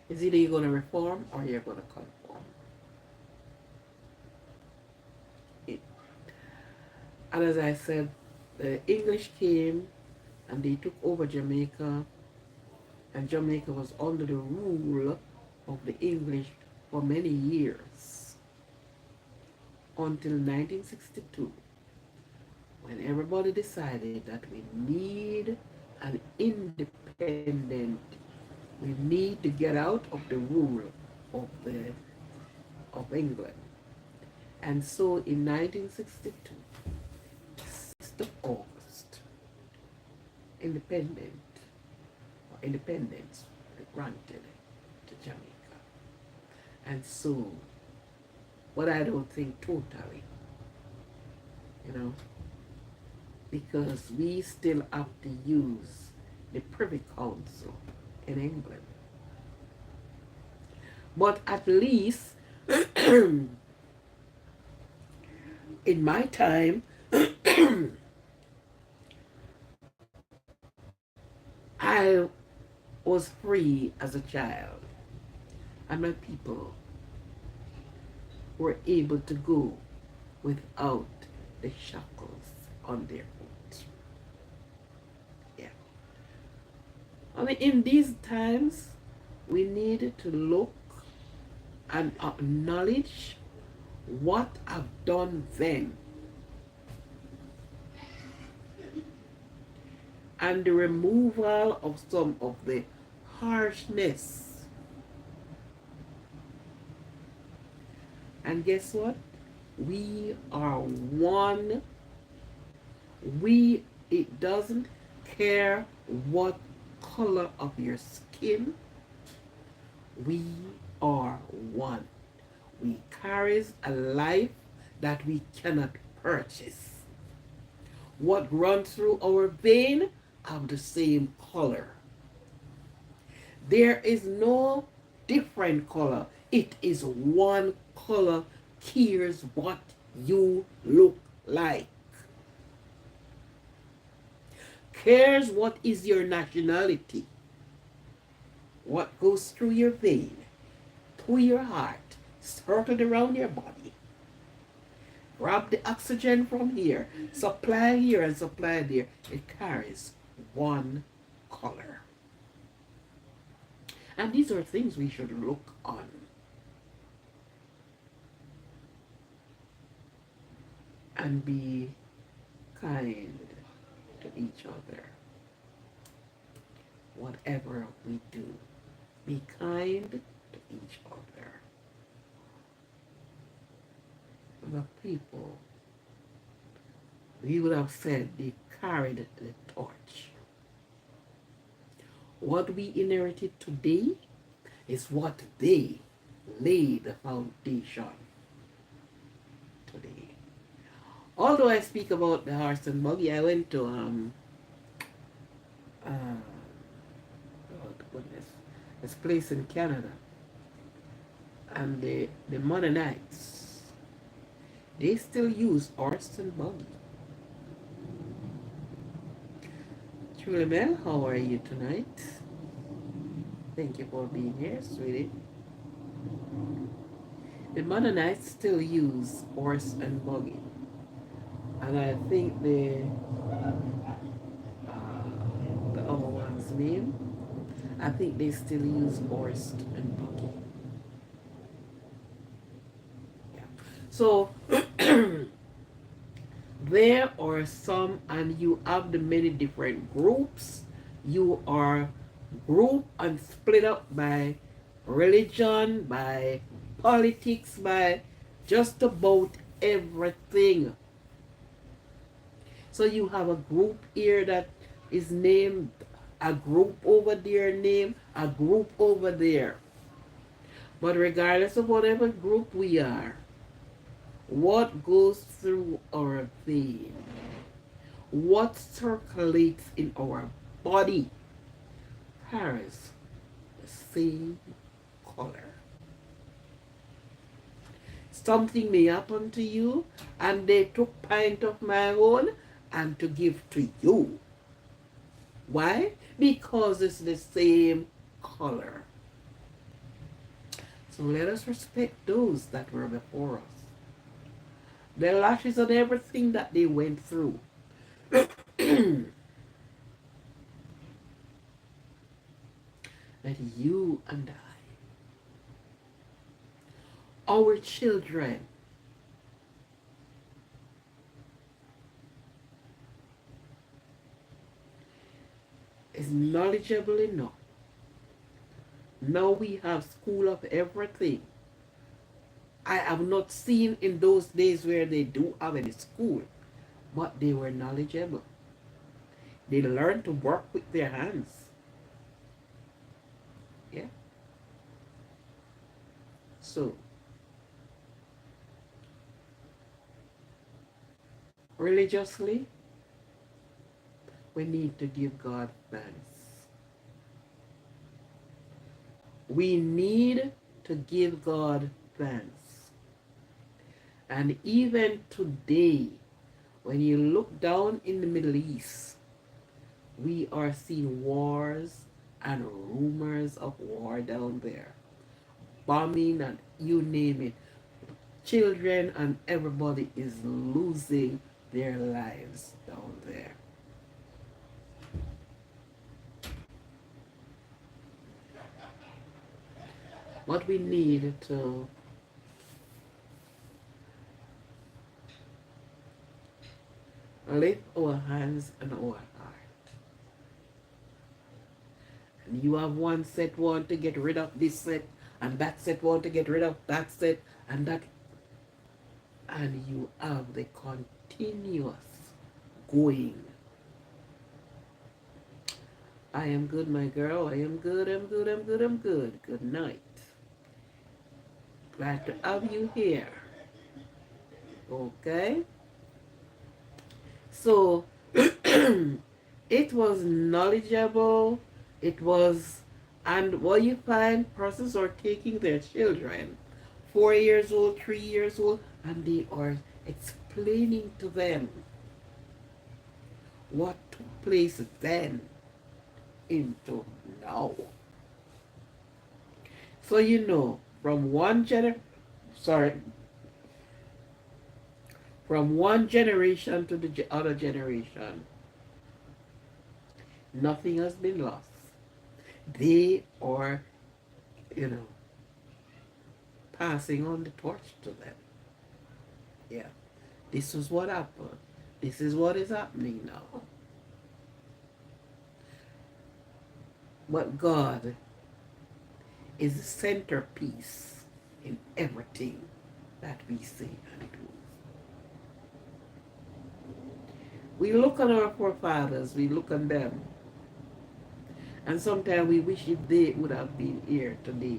is either you're going to reform or you're going to conform. And as I said, the English came and they took over Jamaica, and Jamaica was under the rule of the English for many years until 1962, when everybody decided that we need an independent, we need to get out of the rule of England. And so in 1962, 6th of August, independence granted to Jamaica. And so, but I don't think totally, you know, because we still have to use the Privy Council in England. But at least In my time, I was free as a child, and my people were able to go without the shackles on their feet. Yeah. I mean, in these times, we need to look and acknowledge what I've done then, and the removal of some of the harshness. And guess what? We are one. It doesn't care what color of your skin, we are one. We carry a life that we cannot purchase. What runs through our vein have the same color. There is no different color. It is one color, cares what you look like. Cares what is your nationality. What goes through your vein, through your heart, circled around your body. Grab the oxygen from here, supply here and supply there. It carries one color. And these are things we should look on. And be kind to each other. Whatever we do, be kind to each other. The people, we would have said they carried the torch. What we inherited today is what they laid the foundation today. Although I speak about the horse and buggy, I went to oh goodness, this place in Canada, and the Mennonites, they still use horse and buggy. Truly Mel, how are you tonight? Thank you for being here, sweetie. The Mennonites still use horse and buggy. And I think the other one's name, I think they still use horse and buggy. Yeah. So there are some, and you have the many different groups. You are grouped and split up by religion, by politics, by just about everything. So you have a group here that is named, a group over there named, a group over there. But regardless of whatever group we are, what goes through our vein, what circulates in our body, carries the same color. Something may happen to you, and they took pint of my own and to give to you. Why? Because it's the same color. So let us respect those that were before us. Their lashes and everything that they went through. That you and our children, is knowledgeable enough. Now we have school of everything. I have not seen in those days where they do have any school, but they were knowledgeable. They learned to work with their hands. Yeah. So, religiously, we need to give God thanks. We need to give God thanks. And even today, when you look down in the Middle East, we are seeing wars and rumors of war down there. Bombing and you name it. Children and everybody is losing their lives down there. What we need to lift our hands and our heart. And you have one set want to get rid of this set, and that set want to get rid of that set, and that, and you have the continuous going. I am good, my girl. I am good, I'm good, I'm good, I'm good. Good night. Glad to have you here. Okay? So, it was knowledgeable. It was, and what you find, persons are taking their children, 4 years old, 3 years old, and they are explaining to them what took place then into now. So from from one generation to the other generation, nothing has been lost. They are, you know, passing on the torch to them. Yeah. This is what happened. This is what is happening now. But God is the centerpiece in everything that we say and do. We look on our forefathers, we look on them, and sometimes we wish if they would have been here today.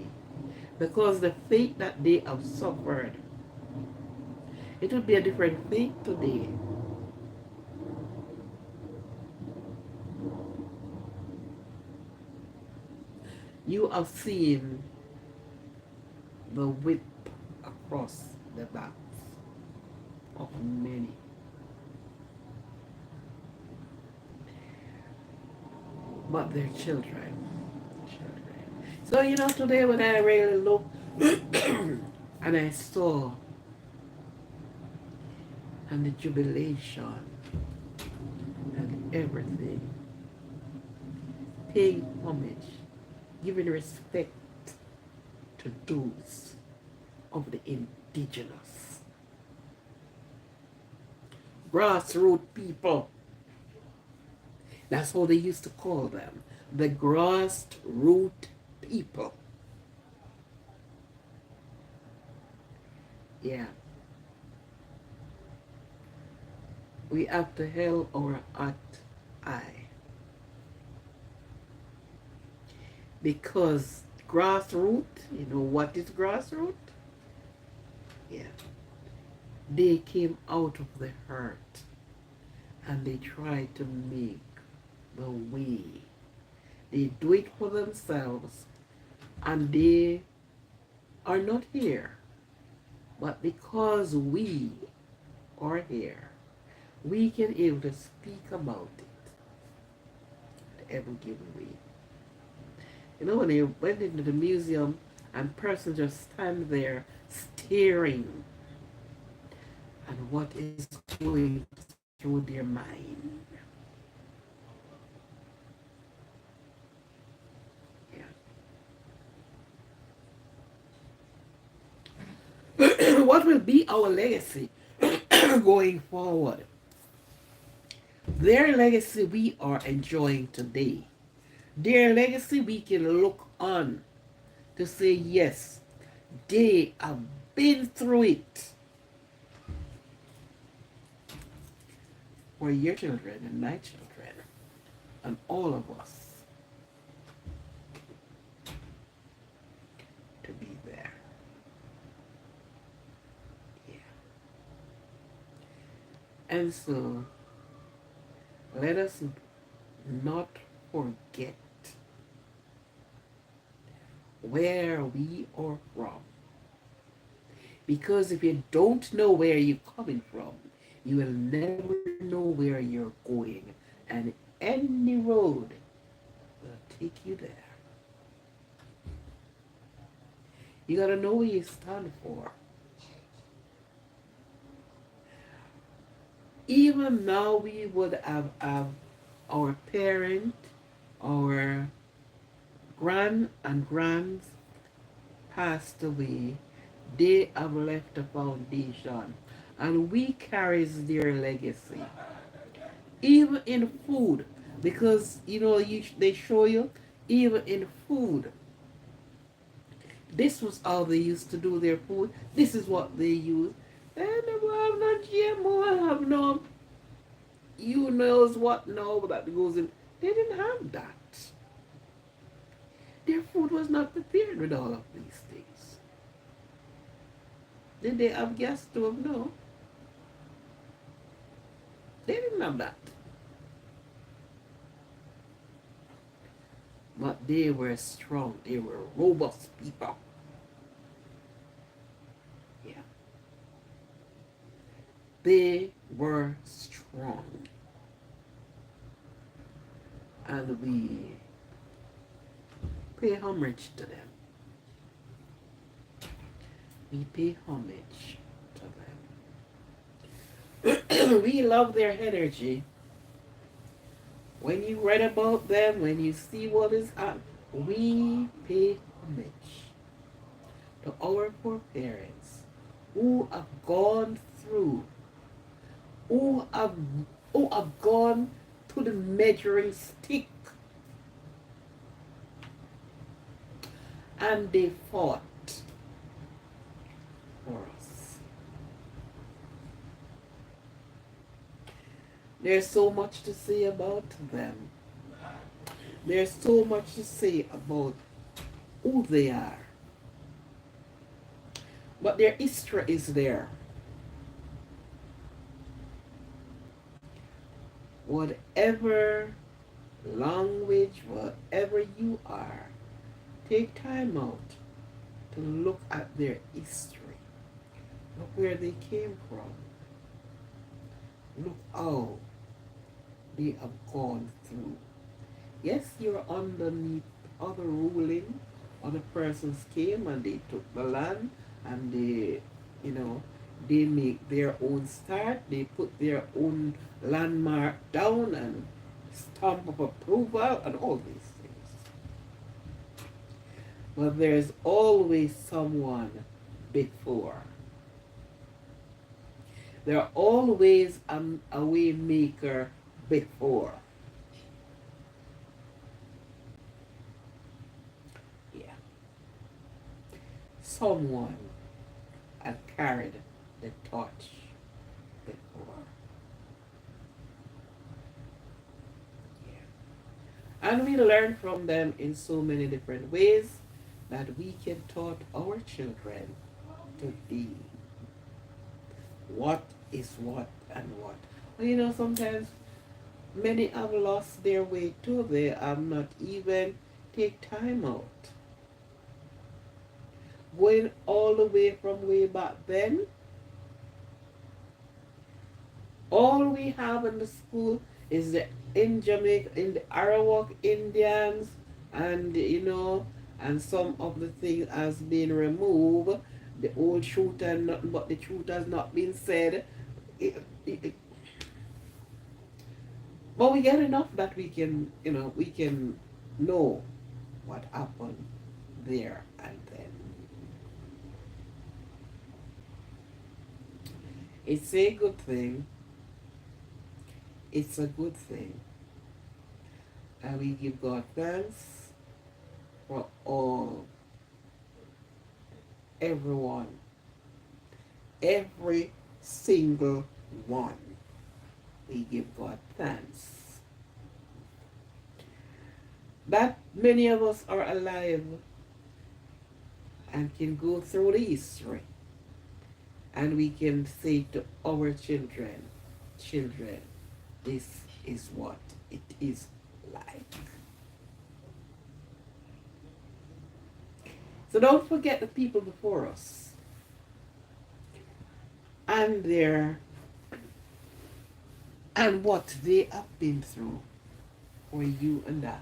Because the fate that they have suffered, it would be a different fate today. You have seen the whip across the backs of many. But their children. So today when I really looked and I saw and the jubilation and everything, paying homage, giving respect to those of the indigenous grassroots people. That's how they used to call them, the grassroots people. Yeah. We have to held our heart eye. Because grassroots, what is grassroots? Yeah. They came out of the hurt and they tried to make the way. They do it for themselves and they are not here. But because we are here, we can able to speak about it at every given way. When they went into the museum and persons just stand there staring at what is going through their mind. Yeah. What will be our legacy going forward? Their legacy we are enjoying today. Their legacy we can look on to say, yes, they have been through it. For your children and my children and all of us to be there. Yeah. And so, let us not forget where we are from. Because if you don't know where you're coming from, you will never know where you're going. And any road will take you there. You gotta know what you stand for. Even now we would have our parent, our grand and grands passed away. They have left a foundation and we carries their legacy. Even in food, because they show you, even in food, this was how they used to do their food. This is what they use. They never have no GMO, have no, you knows what now that goes in. They didn't have that. Their food was not prepared with all of these things. Did they have gas stove? No. They didn't have that. But they were strong. They were robust people. Yeah. They were strong. And we pay homage to them. We pay homage to them. We love their energy. When you read about them, when you see what is happening, we pay homage to our foreparents who have gone through, who have, who have gone to the measuring stick, and they fought for us. There's so much to say about them. There's so much to say about who they are. But their history is there. Whatever language, whatever you are, take time out to look at their history. Look where they came from. Look how they have gone through. Yes, you're underneath other ruling. Other persons came and they took the land and they make their own start. They put their own landmark down and stamp of approval and all these things. But there's always someone before. There always a way maker before. Yeah. Someone had carried the torch before. Yeah. And we learn from them in so many different ways that we can taught our children to be. What is what and what. Well, sometimes many have lost their way too. They have not even take time out. Going all the way from way back then, all we have in the school is in Jamaica, in the Arawak Indians, and and some of the things has been removed. The old truth and nothing but the truth has not been said. But we get enough that we can know what happened there and then. It's a good thing. It's a good thing. And we give God thanks for all, everyone, every single one. We give God thanks that many of us are alive and can go through the history, and we can say to our children, this is what it is like. So don't forget the people before us. and their and what they have been through for you and I,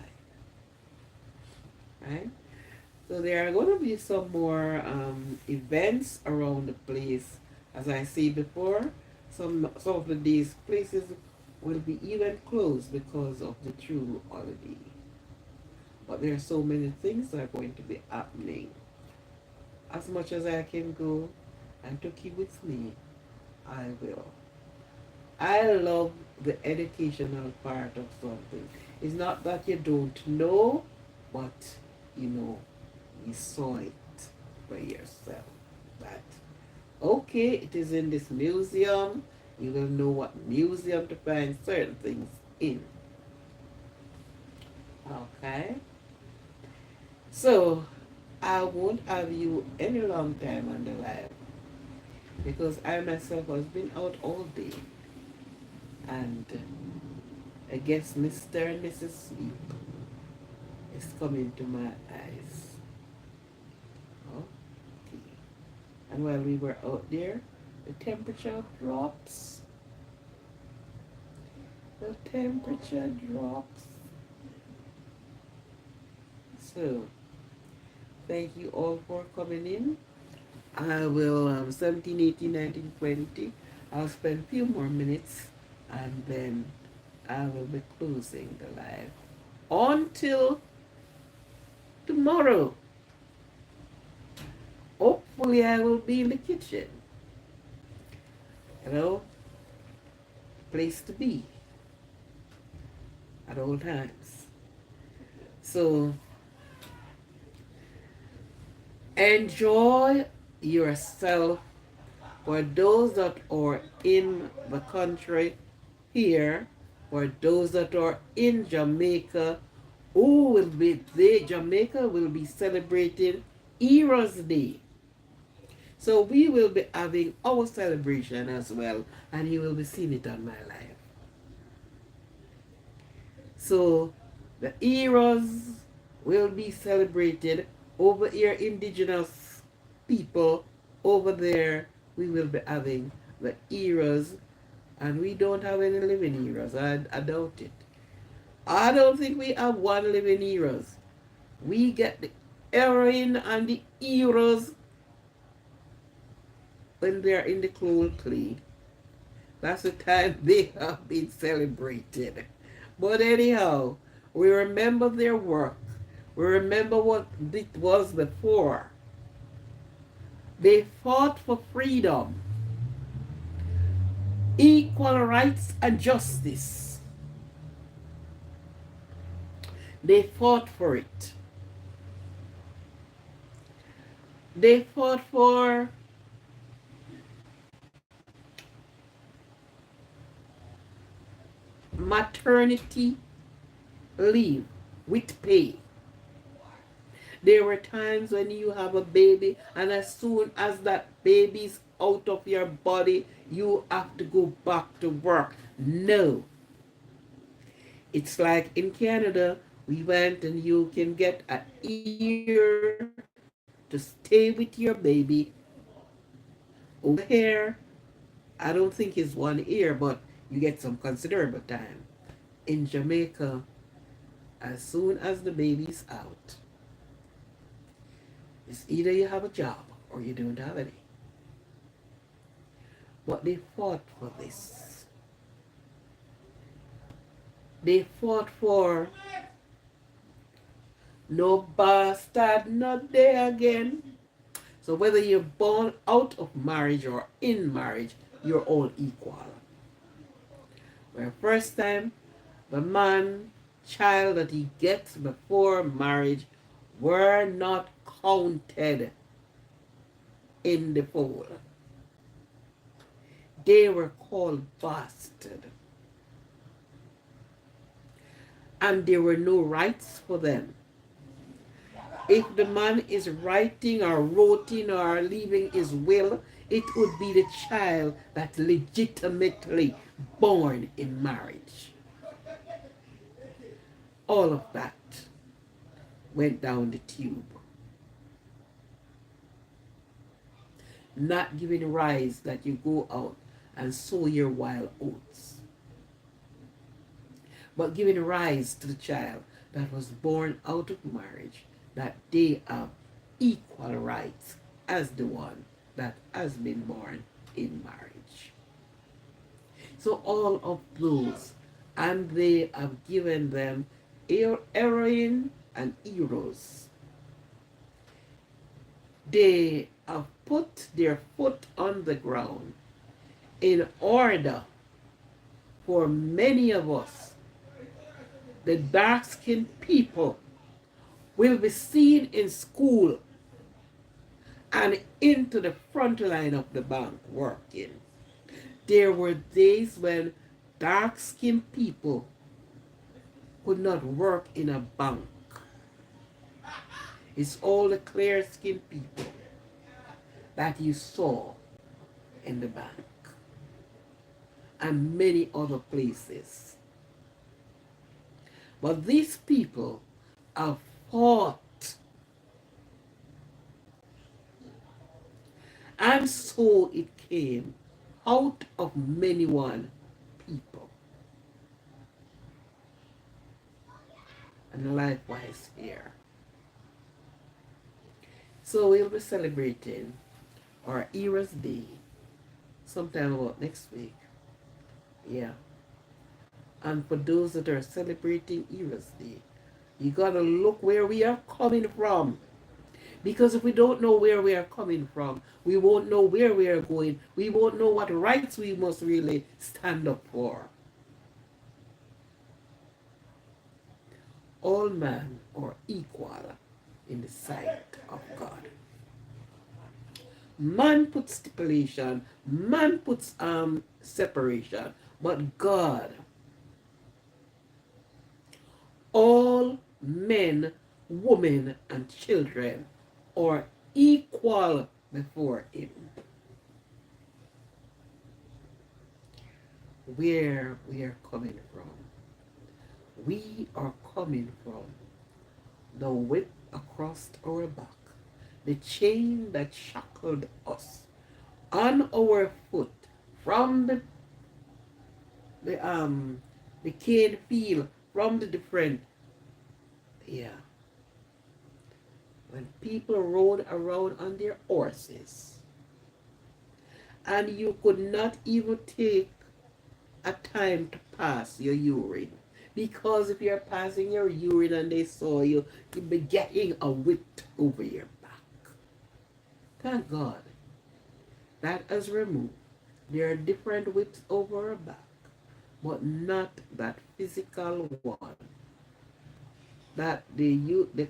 right? So there are going to be some more events around the place. As I said before, some of these places will be even closed because of the true holiday. But there are so many things that are going to be happening. As much as I can go and took you with me, I will. I love the educational part of something. It's not that you don't know, but you know, you saw it for yourself. That okay, it is in this museum. You will know what museum to find certain things in. Okay, so I won't have you any long time on the live because I myself has been out all day, and I guess Mr. and Mrs. Sleep is coming to my eyes. Okay. And while we were out there, the temperature drops. The temperature drops. So, thank you all for coming in. I will, 17, 18, 19, 20. I'll spend a few more minutes and then I will be closing the live. Until tomorrow. Hopefully I will be in the kitchen. You know, place to be at all times. So enjoy yourself. For those that are in the country here, for those that are in Jamaica, who will be there, Jamaica will be celebrating Eras Day. So we will be having our celebration as well, and you will be seeing it on my live. So the Eras will be celebrated over here, indigenous people over there. We will be having the Eras, and we don't have any living Eras. I doubt it. I don't think we have one living Eras. We get the heroin and the Eras when they're in the cold clay. That's the time they have been celebrated. But anyhow, we remember their work. We remember what it was before. They fought for freedom, equal rights, and justice. They fought for it. They fought for maternity leave with pay. There were times when you have a baby, and as soon as that baby's out of your body, you have to go back to work. No. It's like in Canada, we went and you can get a year to stay with your baby. Over here, I don't think it's 1 year, but you get some considerable time. In Jamaica, as soon as the baby's out, it's either you have a job or you don't have any. But they fought for this. They fought for no bastard not there again. So whether you're born out of marriage or in marriage, you're all equal. Where first time, the man, child that he gets before marriage were not counted in the fold. They were called bastard. And there were no rights for them. If the man is writing or writing or leaving his will, it would be the child that's legitimately born in marriage. All of that went down the tube. not giving rise that you go out and sow your wild oats, but giving rise to the child that was born out of marriage, that they have equal rights as the one that has been born in marriage. So all of those, and they have given them heroin and heroes. They have put their foot on the ground in order for many of us, the dark-skinned people, will be seen in school and into the front line of the bank working. There were days when dark-skinned people could not work in a bank. It's all the clear-skinned people that you saw in the bank and many other places. But these people have fought, and so it came out of many one people. And likewise here. So we'll be celebrating our Heroes Day sometime about next week. Yeah. And for those that are celebrating Heroes Day, you gotta look where we are coming from. Because if we don't know where we are coming from, we won't know where we are going. We won't know what rights we must really stand up for. All men are equal in the sight of God. Man puts stipulation, man puts separation, but God, all men, women, and children are equal before him. Where we are coming from. We are coming from the whip across our back, the chain that shackled us on our foot from the cane field, from the different, when people rode around on their horses, and you could not even take a time to pass your urine. Because if you're passing your urine and they saw you, you'd be getting a whip over your back. Thank God that is removed. There are different whips over our back, but not that physical one that they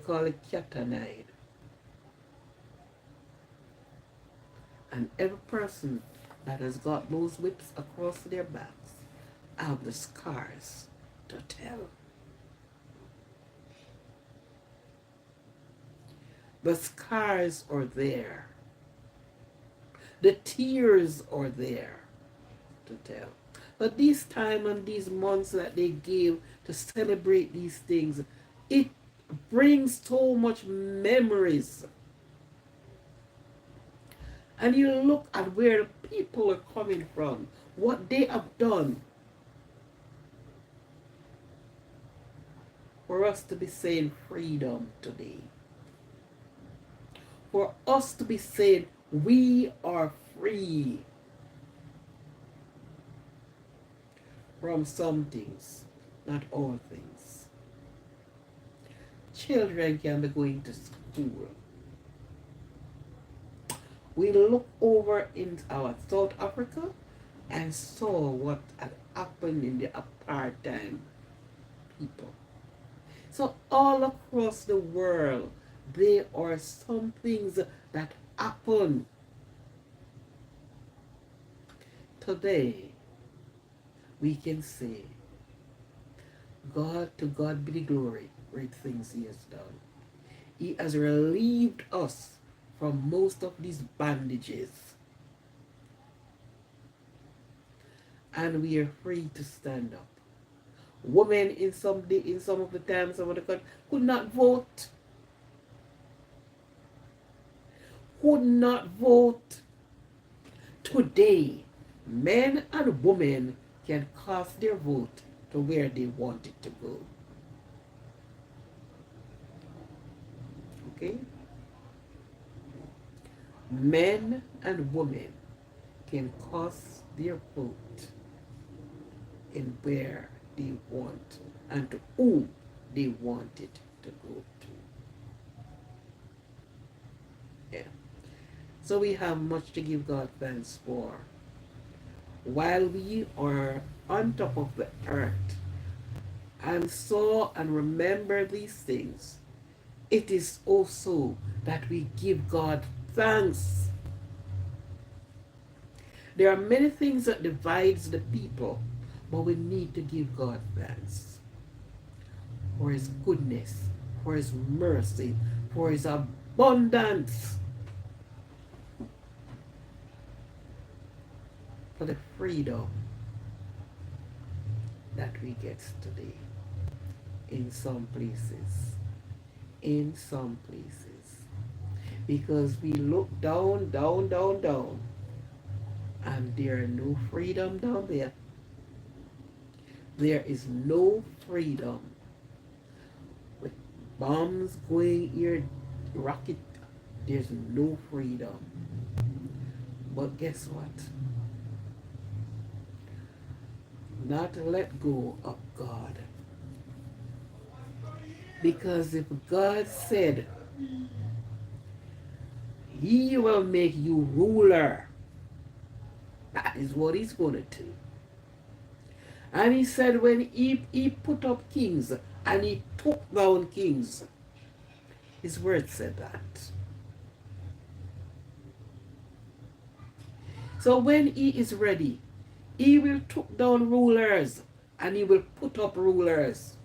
call it catanide. And every person that has got those whips across their backs have the scars to tell. The scars are there. The tears are there to tell. But this time and these months that they gave to celebrate these things, it brings so much memories. And you look at where the people are coming from, what they have done for us to be saying freedom today. For us to be saying we are free from some things, not all things. Children can be going to school. We look over in our South Africa and saw what had happened in the apartheid people. So all across the world, there are some things that happen. Today, we can say, to God be the glory, great things he has done. He has relieved us from most of these bandages. And we are free to stand up. Women in some of the times, some of the country could not vote. Could not vote. Today, men and women can cast their vote to where they want it to go. Okay? Men and women can cast their vote in where they want and to who they want it to go to. Yeah. So we have much to give God thanks for. While we are on top of the earth and saw and remember these things, it is also that we give God thanks. There are many things that divides the people, but we need to give God thanks for his goodness, for his mercy, for his abundance, for the freedom that we get today in some places. In some places. Because we look down, down, down, down, and there is no freedom down there. There is no freedom. With bombs going here, rocket, there's no freedom. But guess what? Not let go of God. Because if God said, he will make you ruler, that is what he's going to do. And he said when he put up kings and he took down kings, his word said that. So when he is ready, he will take down rulers and he will put up rulers.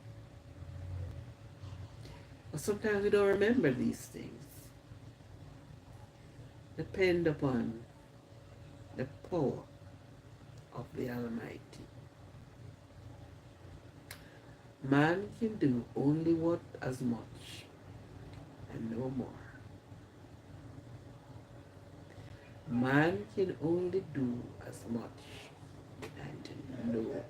But sometimes we don't remember these things. Depend upon the power of the Almighty. Man can do only what as much and no more. Man can only do as much and no more.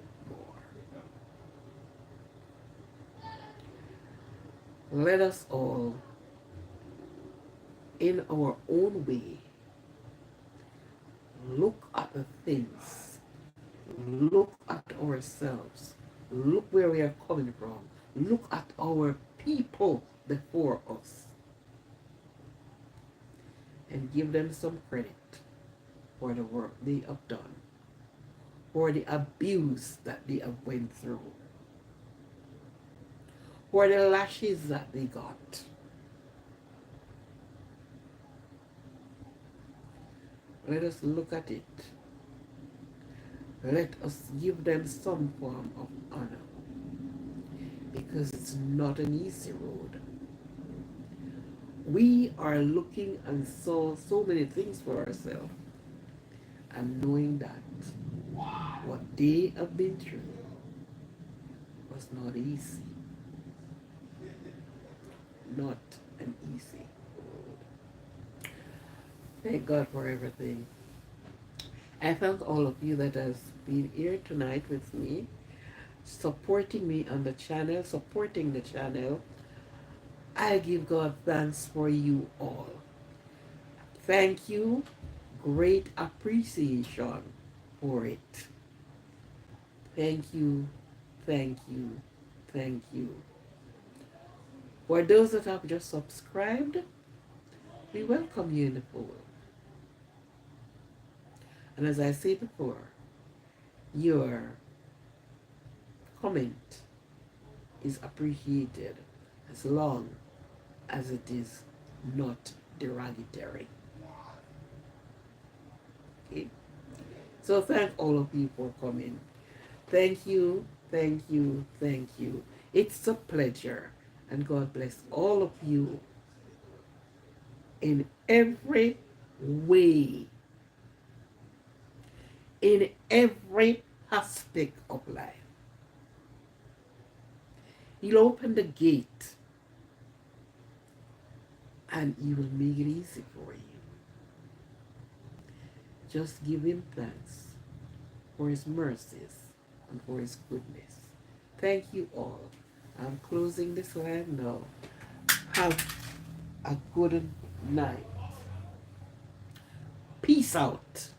Let us all, in our own way, look at the things, look at ourselves, look where we are coming from, look at our people before us, and give them some credit for the work they have done, for the abuse that they have went through, for the lashes that they got. Let us look at it. Let us give them some form of honor, because it's not an easy road. We are looking and saw so many things for ourselves, and knowing that what they have been through was not easy. Not an easy road. Thank God for everything. I thank all of you that has been here tonight with me, supporting me on the channel, supporting the channel. I give God thanks for you all. Thank you. Great appreciation for it. Thank you, thank you, thank you. For those that have just subscribed, we welcome you in the fold. And as I said before, your comment is appreciated as long as it is not derogatory. Okay? So thank all of you for coming. Thank you, thank you, thank you. It's a pleasure. And God bless all of you in every way, in every aspect of life. He'll open the gate and he will make it easy for you. Just give him thanks for his mercies and for his goodness. Thank you all. I'm closing this live now. Have a good night. Peace out.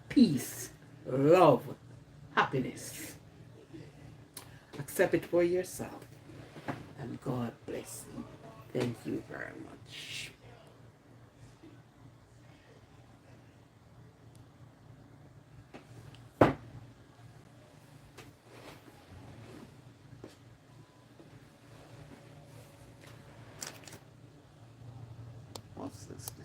Peace, love, happiness. Accept it for yourself. And God bless you. Thank you very much. What's this?